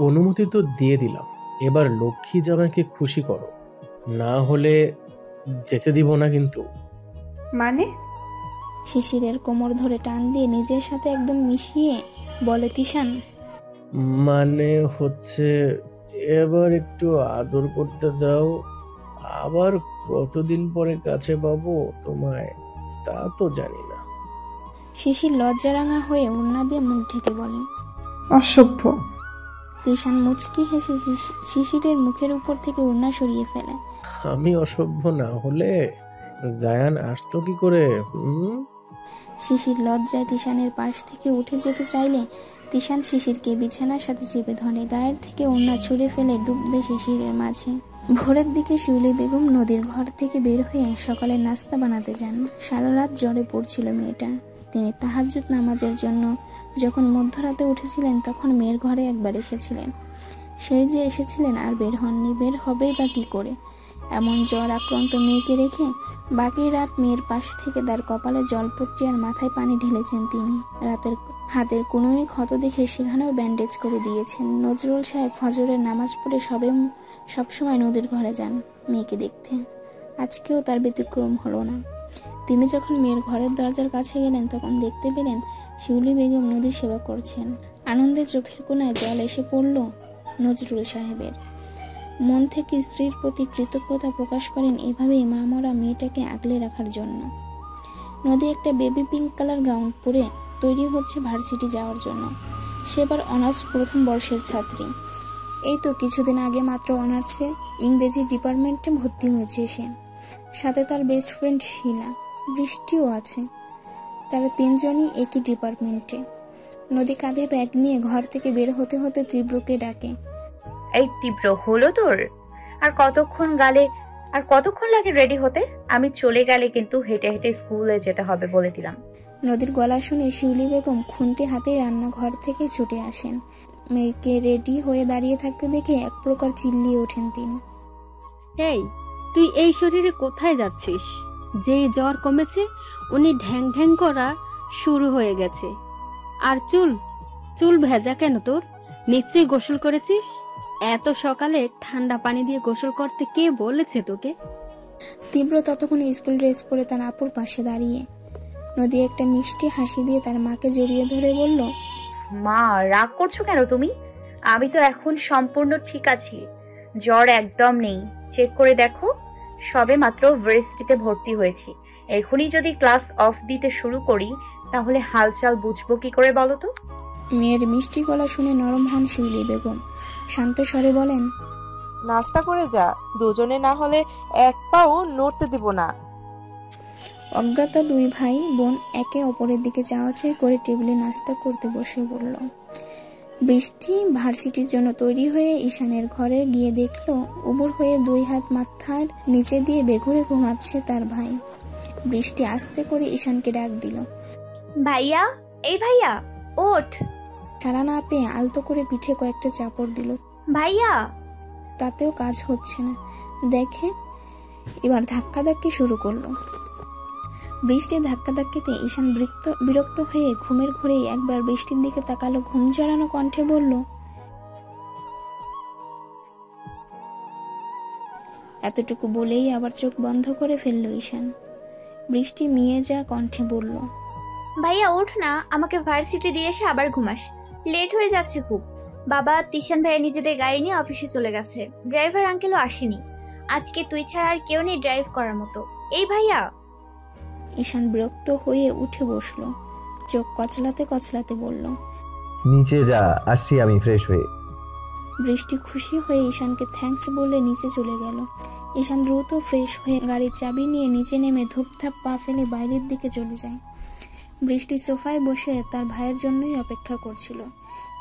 [SPEAKER 9] অনুমতি তো দিয়ে দিলাম, এবার লক্ষ্মী জামাইকে খুশি করো, না হলে যেতে দিব না কিন্তু।
[SPEAKER 4] মানে?
[SPEAKER 2] শিশিরের কোমর ধরে টান দিয়ে নিজের সাথে একদম মিশিয়ে বলে তিশান।
[SPEAKER 9] মানে হচ্ছে এবার একটু আদর করতে দাও, আবার কতদিন পরে কাছে পাবো তোমায় তা তো জানি না।
[SPEAKER 2] শিশির লজ্জারাঙা হয়ে ওড়না দিয়ে মুখ ঢেকে বলে,
[SPEAKER 4] অসভ্য।
[SPEAKER 2] তিশান মুচকি হেসে শিশিরের মুখের উপর থেকে ওড়না সরিয়ে ফেলে।
[SPEAKER 9] আমি অসভ্য না হলে জায়ান আসতো কি করে?
[SPEAKER 2] শিশির লজ্জায় তিশানের পাশ থেকে উঠে যেতে চাইলে তিশান শিশিরকে বিছানার সাথে চেপে ধরে গায়ের থেকে ওড়না ছুঁড়ে ফেলে ডুব দেয় শিশিরের মাঝে। ভোরের দিকে শিউলি বেগম নদীর ঘর থেকে বের হয়ে সকালে নাস্তা বানাতে যান। সারা রাত জ্বরে পড়ছিল মেয়েটা। তিনি তাহাজ্জুদ নামাজের জন্য যখন মধ্যরাতে উঠেছিলেন তখন মেয়ের ঘরে একবার এসেছিলেন। সেই যে এসেছিলেন আর বের হননি, বের হবেই বা কী করে? এমন জ্বর আক্রান্ত মেয়েকে রেখে বাকি রাত মেয়ের পাশ থেকে তার কপালে জলপট্টি আর মাথায় পানি ঢেলেছেন তিনি। রাতের হাতের কোনোই ক্ষত দেখে সেখানেও ব্যান্ডেজ করে দিয়েছেন। নজরুল সাহেব ফজরের নামাজ পড়ে সবসময় নদীর ঘরে যান মেয়েকে দেখতে। আজকেও তার ব্যতিক্রম হলো না। তিনি যখন মেয়ের ঘরের দরজার কাছে গেলেন তখন দেখতে পেলেন শিউলি বেগম নদীর সেবা করছেন। আনন্দে চোখের কোণায় জল এসে পড়ল নজরুল সাহেবের। মন থেকে স্ত্রীর প্রতি কৃতজ্ঞতা প্রকাশ করেন এভাবেই মা মরা মেয়েটাকে আগলে রাখার জন্য। নদী একটা বেবি পিঙ্ক কালার গাউন পরে তৈরি হচ্ছে ভার্সিটি যাওয়ার জন্য। সেবার অনার্স প্রথম বর্ষের ছাত্রী। এই তো কিছুদিন আগে মাত্র অনার্সে ইংরেজি ডিপার্টমেন্টে ভর্তি হয়েছে সে। সাথে তার বেস্ট ফ্রেন্ড শিলা, বৃষ্টিও আছে। তারা তিনজনই একই ডিপার্টমেন্টে। নদী কাঁধে ব্যাগ নিয়ে ঘর থেকে বের হতে হতে তীব্রকে ডাকে,
[SPEAKER 6] এই তীব্র, হলো তোর? আর কতক্ষণ লাগে রেডি হতে? আমি চলে গেলে কিন্তু হেঁটে হেঁটে স্কুলে যেতে হবে বলে দিলাম।
[SPEAKER 2] নদীর গলা শুনে শিউলি বেগম খুন্তি হাতে রান্নাঘর থেকে ছুটে আসেন। মেয়েকে রেডি হয়ে দাঁড়িয়ে থাকতে দেখে এক প্রকার চিল্লিয়ে ওঠেন তিনি।
[SPEAKER 7] এই, তুই এই শরীরে কোথায় যাচ্ছিস? যে জ্বর কমেছে উনি ঢ্যাং ঢ্যাং করা শুরু হয়ে গেছে। আর চুল ভেজা কেন তোর? নিশ্চয়ই গোসল করেছিস। এত সকালে ঠান্ডা পানি দিয়ে গোসল করতে কে বলেছে তোকে?
[SPEAKER 2] তীব্র ততক্ষণে স্কুল ড্রেস পরে তার আপুর পাশে দাঁড়িয়ে। নদী একটা মিষ্টি হাসি দিয়ে তার মাকে জড়িয়ে ধরে বলল,
[SPEAKER 6] মা, রাগ করছো কেন তুমি? আমি তো এখন সম্পূর্ণ ঠিক আছি, জ্বর একদম নেই। চেক করে দেখো, সবে মাত্র ভার্সিটিতে ভর্তি হয়েছি। এখনই যদি ক্লাস অফ দিতে শুরু করি তাহলে হালচাল বুঝবো কি করে বলো তো?
[SPEAKER 2] মেয়ের মিষ্টি গলা শুনে নরম হন শিউলি বেগম। শান্ত স্বরে বলেন,
[SPEAKER 3] নাস্তা করে যা, দুজনে না হলে এক পাও নড়তে দিব না।
[SPEAKER 2] অজ্ঞাতা দুই ভাই বোন একে অপরের দিকে চাওয়াচাই করে টেবিলে নাস্তা করতে বসে পড়ল। বৃষ্টি ভার্সিটির জন্য তৈরি হয়ে ঈশানের ঘরে গিয়ে দেখল উবুর হয়ে দুই হাত মাথার নিচে দিয়ে বেঘুরে ঘুমাচ্ছে তার ভাই। বৃষ্টি আস্তে করে ঈশানকে ডাক দিল,
[SPEAKER 10] ভাইয়া, এই ভাইয়া ওঠ।
[SPEAKER 2] সাড়া না পেয়ে আলতো করে পিঠে কয়েকটা চাপড় দিল।
[SPEAKER 10] ভাইয়া,
[SPEAKER 2] তাতেও কাজ হচ্ছে না। দেখে এবার ধাক্কাধাক্কি শুরু করলো। বৃষ্টির ধাক্কাধাক্কিতে ঈশান বিরক্ত হয়ে ঘুমের ঘোরেই একবার বৃষ্টির দিকে তাকালো। ঘুম জড়ানো কণ্ঠে বলল, এতটুকু বলেই আবার চোখ বন্ধ করে ফেলল ঈশান। বৃষ্টি মিয়ে যা কণ্ঠে বলল,
[SPEAKER 10] ভাইয়া ওঠ না, আমাকে ভার্সিটি দিয়ে এসে আবার ঘুমাস। লেট হয়ে যাচ্ছে খুব। বাবা তিশান ভাইয়া নিজেদের গাড়ি নিয়ে অফিসে চলে গেছে। ড্রাইভার আঙ্কেলও আসেনি। আজকে তুই ছাড়া আর কেউ নেই ড্রাইভ করার মতো। এই ভাইয়া।
[SPEAKER 2] ঈশান বিরক্ত হয়ে উঠে বসলো। চোখ কচলাতে কচলাতে বলল,
[SPEAKER 1] নিচে যা, আসছি আমি ফ্রেশ হয়ে।
[SPEAKER 2] বৃষ্টি খুশি হয়ে ঈশানকে থ্যাঙ্কস বলে নিচে চলে গেল। ঈশান দ্রুত ফ্রেশ হয়ে গাড়ির চাবি নিয়ে নিচে নেমে ধূপধাপ পা ফেলে বাইরের দিকে চলে যায়। বৃষ্টি সোফায় বসে তার ভাইয়ের জন্যই অপেক্ষা করছিল।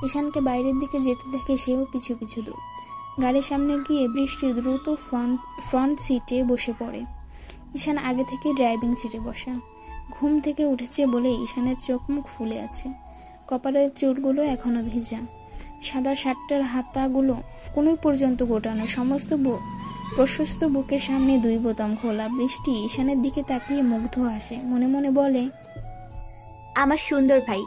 [SPEAKER 2] ঈশানকে বাইরের দিকে যেতে দেখে সেও পিছু পিছু দূর। গাড়ির সামনে গিয়ে বৃষ্টি দ্রুত ফ্রন্ট সিটে বসে পড়ে। ঈশান আগে থেকে ড্রাইভিং সিটে বসা। ঘুম থেকে উঠেছে বলে ঈশানের চোখ মুখ ফুলে আছে। কপালের চুলগুলো এখনো ভেজা। সাদা শার্টটার হাতাগুলো কোনোই পর্যন্ত গোটানো। সমস্ত প্রশস্ত বুকের সামনে দুই বোতাম খোলা। বৃষ্টি ঈশানের দিকে তাকিয়ে মুগ্ধ আসে। মনে মনে বলে,
[SPEAKER 10] আমার সুন্দর ভাই,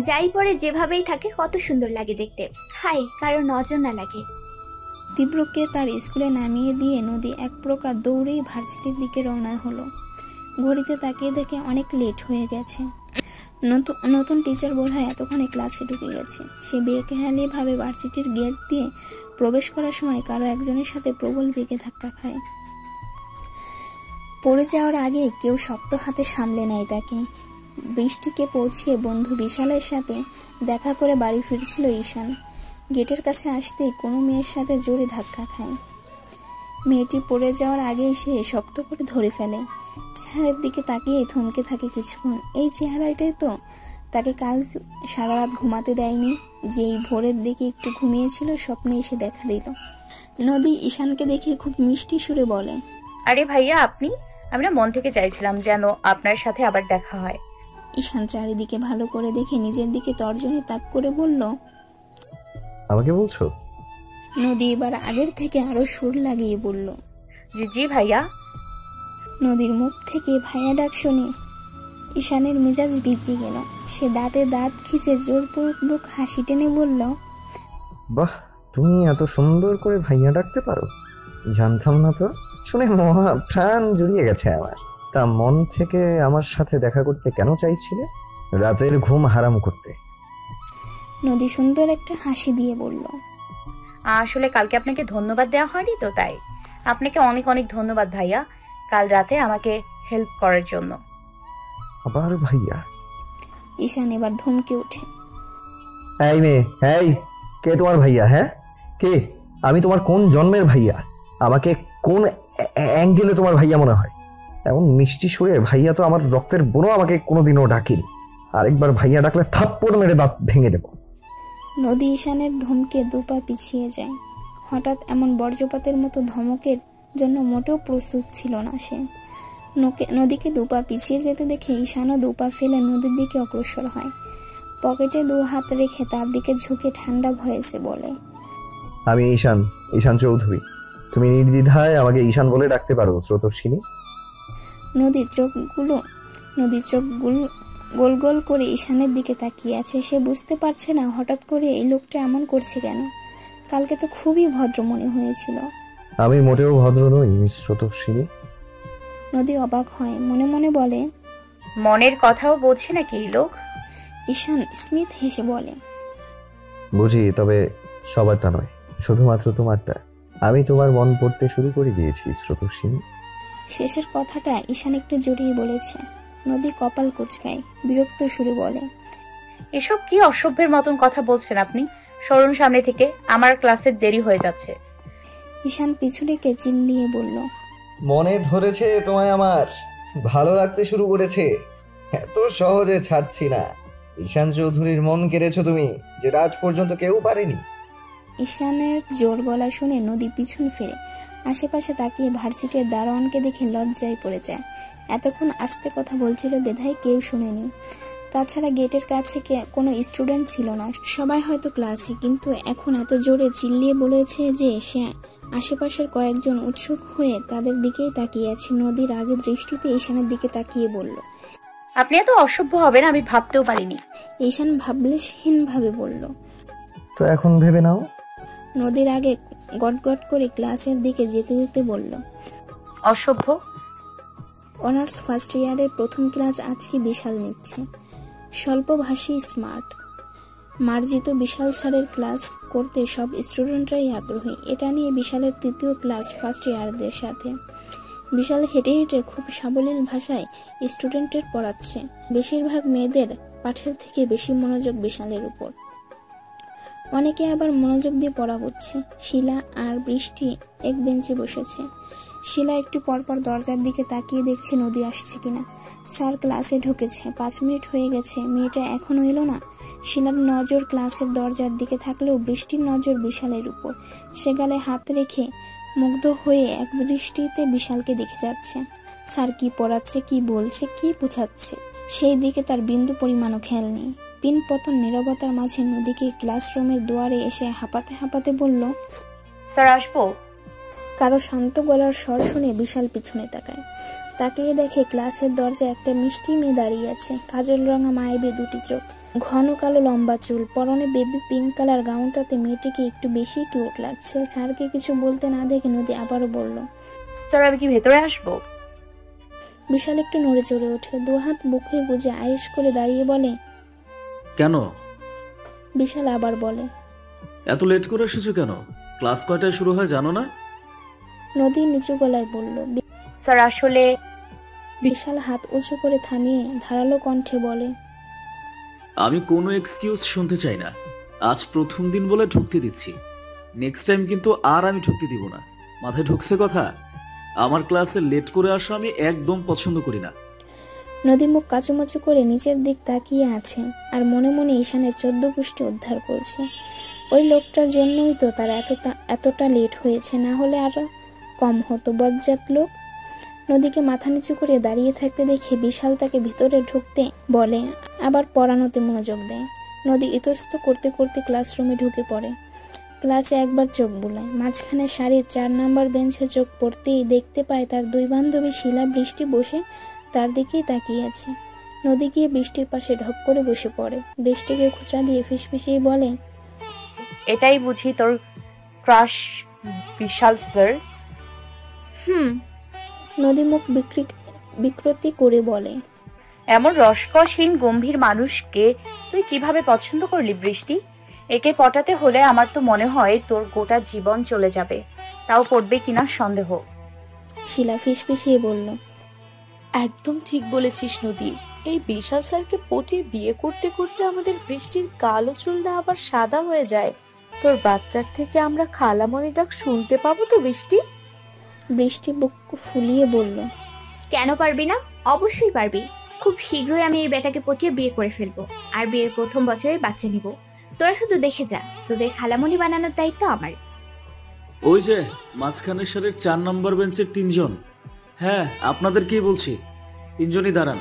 [SPEAKER 10] যাই পরে যেভাবেই থাকে কত সুন্দর লাগে দেখতে। হাই, কারো নজর না লাগে।
[SPEAKER 2] তীব্রকে তার স্কুলে নামিয়ে দিয়ে নদী এক প্রকার দৌড়েই ভার্সিটির দিকে রওনা হলো। ঘড়িতে তাকিয়ে দেখে অনেক লেট হয়ে গেছে। নতুন টিচার বোধহয় এতক্ষণে ক্লাসে ঢুকে গেছে। সে বেখেয়ালি ভাবে ভার্সিটির গেট দিয়ে প্রবেশ করার সময় কারো একজনের সাথে প্রবল বেগে ধাক্কা খায়। পড়ে যাওয়ার আগে কেউ শক্ত হাতে সামলে নেয় তাকে। বৃষ্টিকে পৌঁছিয়ে বন্ধু বিশালের সাথে দেখা করে বাড়ি ফিরছিল ঈশান। গেটের কাছে আসতেই কোনো মেয়ের সাথে জোরে ধাক্কা খায়। মেয়েটি পড়ে যাওয়ার আগেই সে শক্ত করে ধরে ফেলে। চেহারার দিকে তাকিয়ে থমকে থাকে কিছুক্ষণ। এই চেহারাটাই তো তাকে কাল সারা রাত ঘুমাতে দেয়নি। যেই ভোরের দিকে একটু ঘুমিয়েছিল স্বপ্নে এসে দেখা দিল। নদী ঈশানকে দেখে খুব মিষ্টি সুরে বলে,
[SPEAKER 6] আরে ভাইয়া আপনি? আমি না মন থেকে চাইছিলাম যেন আপনার সাথে আবার দেখা হয়।
[SPEAKER 2] ঈশান চারিদিকে ভালো করে দেখে নিজের দিকে তর্জনী তাক করে বলল,
[SPEAKER 1] আমাকে বলছো?
[SPEAKER 2] নদী এবার আগের থেকে আরো সুর লাগিয়ে বলল,
[SPEAKER 6] জি জি ভাইয়া।
[SPEAKER 2] নদীর মুখ থেকে ভাইয়া ডাক শুনে ঈশানের মেজাজ বিগড়ে গেল। সে দাঁতে দাঁত খিচে জোরপূর্বক হাসি টেনে বলল,
[SPEAKER 1] বাহ, তুমি এত সুন্দর করে ভাইয়া ডাকতে পারো, জানতাম না তো। শুনে মহা প্রাণ জুড়িয়ে গেছে আমার। তা মন থেকে আমার সাথে দেখা করতে কেন চাইছিলে? রাতের ঘুম হারাম করতে।
[SPEAKER 2] নদী সুন্দর একটা হাসি দিয়ে বলল,
[SPEAKER 6] আসলে কালকে আপনাকে ধন্যবাদ দেওয়া হয়নি তো, তাই আপনাকে অনেক অনেক ধন্যবাদ ভাইয়া, কাল রাতে আমাকে হেল্প করার জন্য।
[SPEAKER 1] আবার ভাইয়া?
[SPEAKER 2] ঈশান এবার ধমকে ওঠে,
[SPEAKER 1] এই মেয়ে, এই কে তোমার ভাইয়া? হ্যাঁ, কে? আমি তোমার কোন জন্মের ভাইয়া? আমাকে কোন অ্যাঙ্গেলে তোমার ভাইয়া মনে হয়? এমন মিষ্টি সুরে ভাইয়া তো আমার রক্তের বোনও আমাকে কোনোদিনও ডাকেনি। আরেকবার ভাইয়া ডাকলে থাপ্পড় মেরে দাঁত ভেঙে দেব।
[SPEAKER 2] নদী ঈশানের ধমকে দুপা পিছিয়ে যায়। হঠাৎ এমন বজ্রপাতের মতো ধমকের জন্য মোটেও প্রস্তুত ছিল না সে। নদীকে দুপা পিছিয়ে যেতে দেখে ঈশানও দুপা ফেলে নদীর দিকে অগ্রসর হয়। পকেটে 2 হাত রেখে তার দিকে ঝুঁকে ঠান্ডা ভয়েসে বলে,
[SPEAKER 1] আমি ঈশান চৌধুরী। তুমি নির্দ্বিধায় আমাকে ঈশান বলে ডাকতে পারো, স্রোতস্বিনী।
[SPEAKER 2] নদীর চোখগুলো গোল গোল করে ঈশানের দিকে তাকিয়ে আছে। সে বুঝতে পারছে না হঠাৎ করে এই লোকটা এমন করছে কেন। কালকে তো খুবই ভদ্র মনে হয়েছিল।
[SPEAKER 1] আমি মোটেও ভদ্র নই, মিস স্রোতস্বিনী।
[SPEAKER 2] নদী অবাক হয়, মনে মনে বলে,
[SPEAKER 6] মনের কথাও বোঝে নাকি এই লোক?
[SPEAKER 2] ঈশান স্মিথ হেসে বলে,
[SPEAKER 1] বুঝি, তবে সবারটা নয়, শুধুমাত্র তোমারটা। আমি তোমার মন পড়তে শুরু করে দিয়েছি স্রোতস্বিনী।
[SPEAKER 2] শেষের কথাটা ঈশান একটু জড়িয়ে বলেছে। নদী কপাল কুঁচকায়, বিরক্ত সুরে বলে,
[SPEAKER 6] এসব কি অসভ্যের মতন কথা বলছেন আপনি? সরুন সামনে থেকে, আমার ক্লাসের দেরি হয়ে যাচ্ছে।
[SPEAKER 2] ঈশান পিছু ডেকে চিল্লিয়ে বলল,
[SPEAKER 1] মনে ধরেছে তোমায় আমার, ভালো লাগতে শুরু করেছে। এত সহজে ছাড়ছি না। ঈশান চৌধুরীর মন কেড়েছো তুমি, যেটা আজ পর্যন্ত কেউ পারেনি।
[SPEAKER 2] ঈশানের জোর গলা শুনে নদী পিছন ফিরে আশেপাশে তাকিয়ে ভার্সিটির দারোয়ানকে দেখে লজ্জায় পড়ে যায়। এতক্ষণ আস্তে কথা বলছিল বেধায় কেউ শুনেনি। তাছাড়া গেটের কাছে কোনো স্টুডেন্ট ছিল না, সবাই হয়তো ক্লাসে, কিন্তু এখন এত জোরে চিল্লিয়ে বলেছে যে সে আশেপাশের কয়েকজন উৎসুক হয়ে তাদের দিকেই তাকিয়ে আছে। নদীর আগে দৃষ্টিতে ঈশানের দিকে তাকিয়ে বলল,
[SPEAKER 6] আপনি এত অসভ্য হবেন আমি ভাবতেও পারিনি।
[SPEAKER 2] ঈশান ভাবলেশহীন ভাবে বলল,
[SPEAKER 1] তো এখন ভেবে নাও।
[SPEAKER 2] নদীর আগে গটগট করে ক্লাসের দিকে যেতে যেতে বলল,
[SPEAKER 6] অসভ্য।
[SPEAKER 2] অনার্স ফার্স্ট ইয়ারের প্রথম ক্লাস আজকে বিশাল নিচ্ছে। স্বল্পভাষী, স্মার্ট, মার্জিত বিশাল স্যারের ক্লাস করতে সব স্টুডেন্টরাই আগ্রহী। এটা নিয়ে বিশালের 3য় ক্লাস ফার্স্ট ইয়ারদের সাথে। বিশাল হেঁটে হেঁটে খুব সাবলীল ভাষায় স্টুডেন্টের পড়াচ্ছে। বেশিরভাগ মেয়েদের পাঠের থেকে বেশি মনোযোগ বিশালের উপর। অনেকে আবার মনোযোগ দিয়ে পড়া হচ্ছে। শিলা আর বৃষ্টি এক বেঞ্চে বসেছে। শিলা একটু পরপর দরজার দিকে তাকিয়ে দেখছে নদী আসছে কিনা। স্যার ক্লাসে ঢুকেছে, 5 মিনিট হয়ে গেছে, মেয়েটা এখনো এলো না। শিলার নজর ক্লাসের দরজার দিকে থাকলেও বৃষ্টির নজর বিশালের উপর। সে গালে হাত রেখে মুগ্ধ হয়ে এক দৃষ্টিতে বিশালকে দেখে যাচ্ছে। স্যার কি পড়াচ্ছে, কি বলছে, কি বোঝাচ্ছে, সেই দিকে তার বিন্দু পরিমাণও খেয়াল নেই। পিনপতন নীরবতার মাঝে নদীকে ক্লাসরুমের দুয়ারে এসে হাঁপাতে হাঁপাতে বলল,
[SPEAKER 6] স্যার আসবো?
[SPEAKER 2] কারো শান্ত গলার স্বর শুনে বিশাল পিছনে তাকায়। তাকিয়ে দেখে ক্লাসের দরজায় একটা মিষ্টি মেয়ে দাঁড়িয়ে আছে। কাজল রঙা মায়াবী দুটি চোখ, ঘন কালো লম্বা চুল, পরনে বেবি পিঙ্ক কালার গাউনটাতে মেয়েটিকে একটু বেশি কিউট লাগছে। স্যারকে কিছু বলতে না দেখে নদী আবারও বলল,
[SPEAKER 6] স্যার আমি কি ভেতরে আসবো?
[SPEAKER 2] বিশাল একটু নড়ে চড়ে ওঠে, দুহাত বুকে গুজে আয়েশ করে দাঁড়িয়ে বলে,
[SPEAKER 11] কেন?
[SPEAKER 2] বিশাল আবার বলে,
[SPEAKER 11] এত লেট করে এসেছো কেন? ক্লাস কয়টায় শুরু হয় জানো না?
[SPEAKER 2] নদী নিচু গলায় বলল।
[SPEAKER 6] স্যার আসলে।
[SPEAKER 2] বিশাল হাত উঁচু করে থামিয়ে ধারালো কণ্ঠে বলে,
[SPEAKER 11] আমি কোনো এক্সকিউজ শুনতে চাই না। আজ প্রথম দিন বলে ঢুকতে দিচ্ছি, নেক্সট টাইম কিন্তু আর আমি ঢুকতে দিব না। মাথায় ঢুকছে কথা? আমার ক্লাসে লেট করে আসা আমি একদম পছন্দ করি না।
[SPEAKER 2] নদী মুখ কাচুমাচু করে নিচের দিক তাকিয়ে আছে আর মনে মনে ঈশানের 14 পুষ্টি উদ্ধার করছে। ওই লোকটার জন্যই তো তার এতটা লেট হয়েছে, না হলে আরো কম হতো। বজ্জাত লোক। নদীকে মাথা নিচু করে দাঁড়িয়ে থাকতে দেখে বিশাল তাকে ভিতরে ঢুকতে বলে, আবার পড়ানোতে মনোযোগ দেয়। নদী ইতস্ত করতে করতে ক্লাসরুমে ঢুকে পড়ে। ক্লাসে একবার চোখ বুলায়, মাঝখানে সারির 4 নাম্বার বেঞ্চে চোখ পড়তেই দেখতে পায় তার 2 বান্ধবী শিলা, বৃষ্টি বসে তার দিকেই তাকিয়ে আছে। নদী গিয়ে বৃষ্টির পাশে ঢপ করে বসে পড়ে। বৃষ্টিকে খোঁচা দিয়ে ফিসফিসিয়ে বলে,
[SPEAKER 6] এটাই বুঝি তোর ক্রাশ বিশাল স্যার?
[SPEAKER 2] নদী মুখ বিকৃতি করে বলে,
[SPEAKER 6] এমন রসকসহীন গম্ভীর মানুষকে তুই কিভাবে পছন্দ করলি বৃষ্টি? একে পটাতে হলে আমার তো মনে হয় তোর গোটা জীবন চলে যাবে, তাও পড়বে কিনা সন্দেহ।
[SPEAKER 2] শিলা ফিসফিসিয়ে বলল,
[SPEAKER 12] একদম ঠিক বলেছিস নদী। এই বিশাল স্যারকে পটিয়ে বিয়ে করতে করতে আমাদের বৃষ্টির কালো চুলটা আবার সাদা হয়ে যায়। তোর বাচ্চার থেকে আমরা খালামণি ডাক শুনতে পাবো তো বৃষ্টি?
[SPEAKER 2] বৃষ্টি বুক ফুলিয়ে বলল,
[SPEAKER 10] কেন পারবি না? অবশ্যই পারবি। খুব শীঘ্রই আমি এই বেটাকে পটিয়ে বিয়ে করে ফেলবো, আর বিয়ের প্রথম বছরে বাচ্চা নিব। তোরা শুধু দেখে যা, তোদের খালামণি বানানোর দায়িত্ব আমার।
[SPEAKER 11] ওই যে মাঝখানের সারির 4 নম্বর বেঞ্চের 3 জন। হ্যাঁ, আপনাদেরকেই বলছি, 3 জনই দাঁড়ান।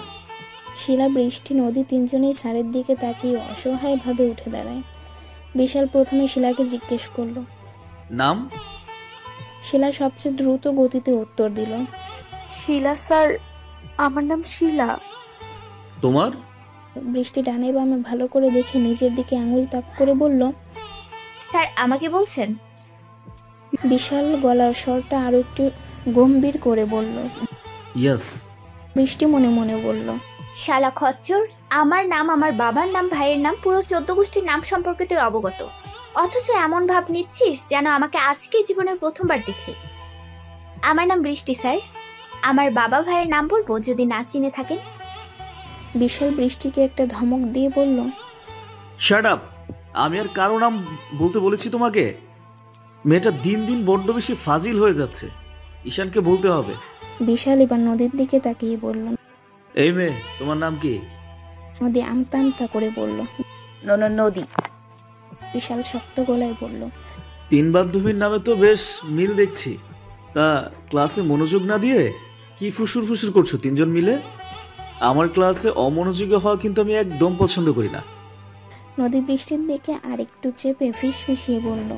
[SPEAKER 2] শিলা, বৃষ্টি, নদী 3 জনেই স্যারের দিকে তাকিয়ে অসহায়ভাবে উঠে দাঁড়ায়। বিশাল প্রথমে শিলাকে জিজ্ঞেস করলো,
[SPEAKER 11] নাম?
[SPEAKER 2] শিলা সবচেয়ে দ্রুত গতিতে উত্তর দিল,
[SPEAKER 12] শিলা স্যার। আমার নাম শিলা।
[SPEAKER 11] তোমার?
[SPEAKER 2] বৃষ্টি ডানে বামে ভালো করে দেখে নিজের দিকে আঙুল তাক করে বলল,
[SPEAKER 10] স্যার আমাকে বলছেন?
[SPEAKER 2] বিশাল গলার স্বরটা আরো একটু গম্ভীর করে বলল,
[SPEAKER 11] ইয়েস।
[SPEAKER 2] বৃষ্টি মনে মনে বলল,
[SPEAKER 10] শালা খচ্চর, আমার নাম, আমার বাবার নাম, ভাইয়ের নাম, পুরো 14 গোষ্ঠীর নাম সম্পর্কে তুই অবগত, অথচ এমন ভাব নিচ্ছিস যেন আমাকে আজকে জীবনের প্রথমবার দেখলি। আমার নাম বৃষ্টি স্যার। আমার বাবা ভাইয়ের নাম বলবো যদি না চিনে থাকেন?
[SPEAKER 2] বিশাল বৃষ্টিকে একটা ধমক দিয়ে বলল,
[SPEAKER 11] শাট আপ। আমি আর কারো নাম বলতে বলেছি তোমাকে? মেয়েটা দিন দিন বড্ড বেশি ফাজিল হয়ে যাচ্ছে, ঈশানকে বলতে হবে।
[SPEAKER 2] বিশাল এবার নদীর দিকে তাকিয়ে বলল,
[SPEAKER 11] এই মেয়ে, তোমার নাম কি?
[SPEAKER 2] নদী আমতা আমতা করে বলল,
[SPEAKER 6] নদী।
[SPEAKER 2] বিশাল শক্ত গলায় বলল,
[SPEAKER 11] 3 বান্ধবীর নামে তো বেশ মিল দেখছি। তা ক্লাসে মনোযোগ না দিয়ে কি ফুসুর ফুসুর করছো 3 জন মিলে? আমার ক্লাসে অমনোযোগী হওয়া কিন্তু আমি একদম পছন্দ করি না।
[SPEAKER 2] নদী বৃষ্টির দিকে আরেকটু চেপে ফিসফিসিয়ে বলল,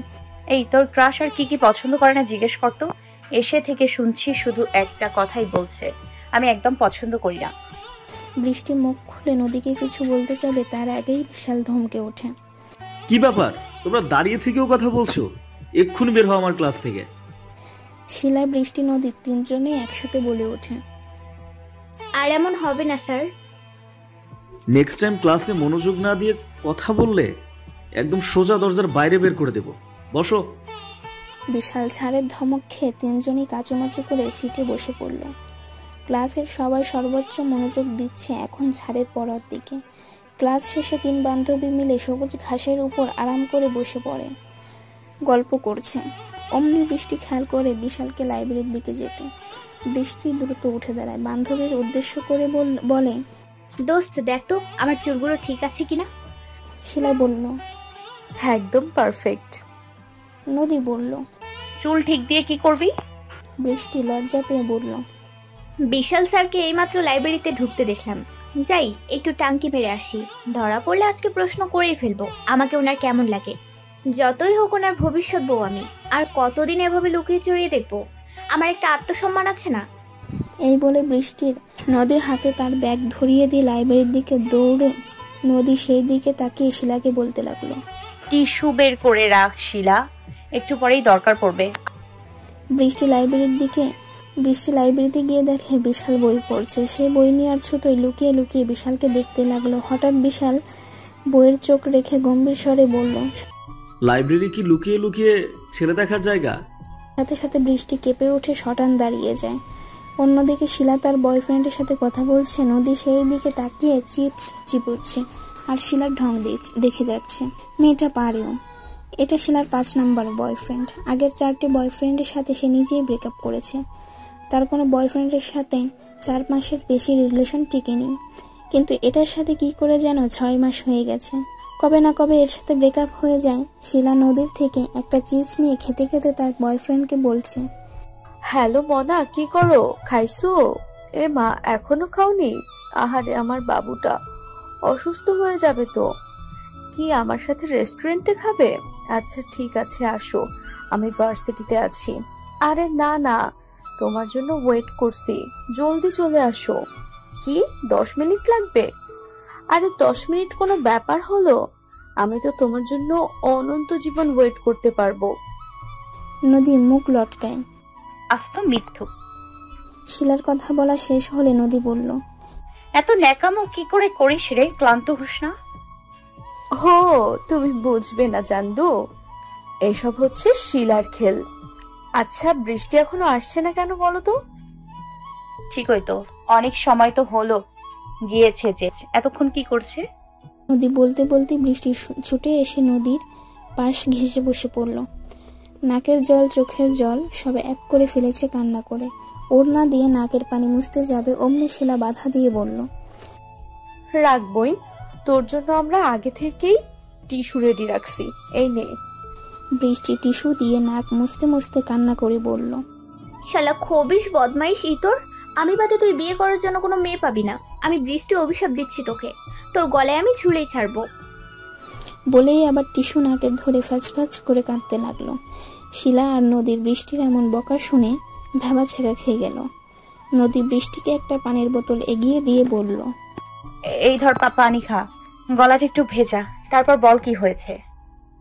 [SPEAKER 6] এই তোর ক্রাশ আর কি কি পছন্দ করে না জিজ্ঞেস করতো। এসে থেকে শুনছি শুধু একটা কথাই বলছে, আমি একদম পছন্দ করি না।
[SPEAKER 2] বৃষ্টি মুখ খুলে নদীকে কিছু বলতে যাবে তার আগেই বিশাল ধমকে ওঠে,
[SPEAKER 11] কি ব্যাপার, তোমরা দাঁড়িয়ে থেকেও কথা বলছো? এক্ষুনি বের হও আমার ক্লাস থেকে।
[SPEAKER 2] শিলা, বৃষ্টি, নদী 3 জনেই একসাথে বলে ওঠে,
[SPEAKER 10] আর এমন হবে না স্যার।
[SPEAKER 11] নেক্সট টাইম ক্লাসে মনোযোগ না দিয়ে কথা বললে একদম সোজা দরজার বাইরে বের করে দেব। বসো।
[SPEAKER 2] বিশাল ছাড়ের ধমক খেয়ে 3 জনই কাচুমাচু করে সিটে বসে পড়ল। ক্লাসের সবাই সর্বোচ্চ মনোযোগ দিচ্ছে এখন ঝাড়ের পড়ার দিকে। ক্লাস শেষে 3 বান্ধবী মিলে সবুজ ঘাসের উপর আরাম করে বসে পড়ে, গল্প করছে। অমনি বৃষ্টি খেয়াল করে বিশালকে লাইব্রেরির দিকে যেতে। বৃষ্টি দ্রুত উঠে দাঁড়ায়, বান্ধবীর উদ্দেশ্য করে বলে,
[SPEAKER 10] দোস্ত দেখ তো আমার চুলগুলো ঠিক আছে কিনা।
[SPEAKER 2] শিলা বলল,
[SPEAKER 12] হ্যাঁ একদম পারফেক্ট।
[SPEAKER 2] নদী বলল,
[SPEAKER 6] চুল ঠিক দিয়ে কি করবি?
[SPEAKER 2] বৃষ্টি লজ্জা পেয়ে বলল,
[SPEAKER 10] বিশাল স্যারকে এইমাত্র লাইব্রেরিতে ঢুকতে দেখলাম, যাই একটু টাঙ্কি মেরে আসি। ধরা পড়লে আজকে প্রশ্ন করেই ফেলবো আমাকে ওনার কেমন লাগে। যতই হোক ওনার ভবিষ্যৎ বউ আমি। আর কতদিন এভাবে লুকিয়ে চড়িয়ে দেখবো? আমার একটা আত্মসম্মান আছে না?
[SPEAKER 2] এই বলে বৃষ্টির নদীর হাতে তার ব্যাগ ধরিয়ে দিয়ে লাইব্রেরির দিকে দৌড়ে নদী সেই দিকে তাকিয়ে শিলাকে বলতে লাগলো,
[SPEAKER 6] টিস্যু বের করে রাখ শিলা, একটু পরেই দরকার পড়বে।
[SPEAKER 2] বৃষ্টি লাইব্রেরিতে গিয়ে দেখে বিশাল বই পড়ছে। সে বই নেওয়ার ছুতোয় লুকিয়ে লুকিয়ে বিশালকে দেখতে লাগলো। হঠাৎ বিশাল বইয়ের চোখ রেখে গম্ভীর স্বরে বলল,
[SPEAKER 11] লাইব্রেরি কি লুকিয়ে লুকিয়ে ছেলে দেখার জায়গা?
[SPEAKER 2] সাথে সাথে বৃষ্টি কেঁপে উঠে শটান দাঁড়িয়ে যায়। অন্যদিকে শিলা তার বয়ফ্রেন্ডের সাথে কথা বলছে। নদী সেই দিকে তাকিয়ে চিপস চিবোচ্ছে আর শিলার ঢং দেখে যাচ্ছে। মেয়েটা পারেও। এটা শিলার 5 নম্বর বয়ফ্রেন্ড। আগের 4টি বয়ফ্রেন্ডের সাথে সে নিজেই ব্রেকআপ করেছে। তার কোনো বয়ফ্রেন্ডের সাথে 4 মাসের বেশি রিলেশন টিকেনি, কিন্তু এটার সাথে কি করে যেন 6 মাস হয়ে গেছে। কবে না কবে এর সাথে ব্রেকআপ হয়ে যায়। শিলা নদীর থেকে একটা চিপস নিয়ে খেতে খেতে তার বয়ফ্রেন্ডকে বলছে,
[SPEAKER 12] হ্যালো মনা, কি করো? খাইছো? এ মা, এখনো খাওনি? আহারে আমার বাবুটা অসুস্থ হয়ে যাবে তো। কি আমার সাথে রেস্টুরেন্টে খাবে? আচ্ছা ঠিক আছে, আসো, আমি ভার্সিটিতে আছি। আরে না না, তোমার জন্য ওয়েট করছি, জলদি চলে আসো। কি 10 মিনিট লাগবে? আরে 10 মিনিট কোনো ব্যাপার হলো? আমি তো তোমার জন্য অনন্ত জীবন ওয়েট করতে পারবো।
[SPEAKER 2] নদী মুখ লটকায়।
[SPEAKER 6] আস্ত মিথ্যু।
[SPEAKER 2] শিলার কথা বলা শেষ হলে নদী বলল,
[SPEAKER 6] এত ন্যাকামো কি করে করিস রে? ক্লান্ত হোস না?
[SPEAKER 12] হো, তুমি বুঝবে না জানদু, এসব হচ্ছে শিলার খেল। আচ্ছা বৃষ্টি এখনো আসছে না কেন বলো তো?
[SPEAKER 6] ঠিকই তো, অনেক সময় তো হলো গিয়েছে যে, এতক্ষণ কি করছে?
[SPEAKER 2] নদী বলতে বলতে বৃষ্টি ছুটে এসে নদীর পাশ ঘেঁষে বসে পড়ল। নাকের জল চোখের জল সব এক করে ফেলেছে কান্না করে। ওড়না দিয়ে নাকের পানি মুছতে যাবে অমনি শিলা বাধা দিয়ে বলল,
[SPEAKER 12] রাখবই, তোর জন্য আমরা আগে থেকেই টিস্যু রেডি রাখছি, এই নে।
[SPEAKER 2] বৃষ্টি টিস্যু দিয়ে নাক মুছতে মুছতে কান্না করে বলল,
[SPEAKER 10] শালা খবিস বদমাইশ ইতর, আমি বাদে তুই বিয়ে করার জন্য কোনো মেয়ে পাবি না। আমি বৃষ্টি অভিশাপ দিচ্ছি তোকে, তোর গলায় আমি ঝুলেই ছাড়বো।
[SPEAKER 2] বলেই আবার টিস্যু নাকে ধরে ফ্যাচ ফ্যাচ করে কাঁদতে লাগলো। শিলা আর নদীর বৃষ্টির এমন বকা শুনে ভেবা ছেঁকা খেয়ে গেল। নদী বৃষ্টিকে একটা পানির বোতল এগিয়ে দিয়ে বলল,
[SPEAKER 6] এই ধর পানি খা, গলাটা একটু ভেজা, তারপর বল কি হয়েছে।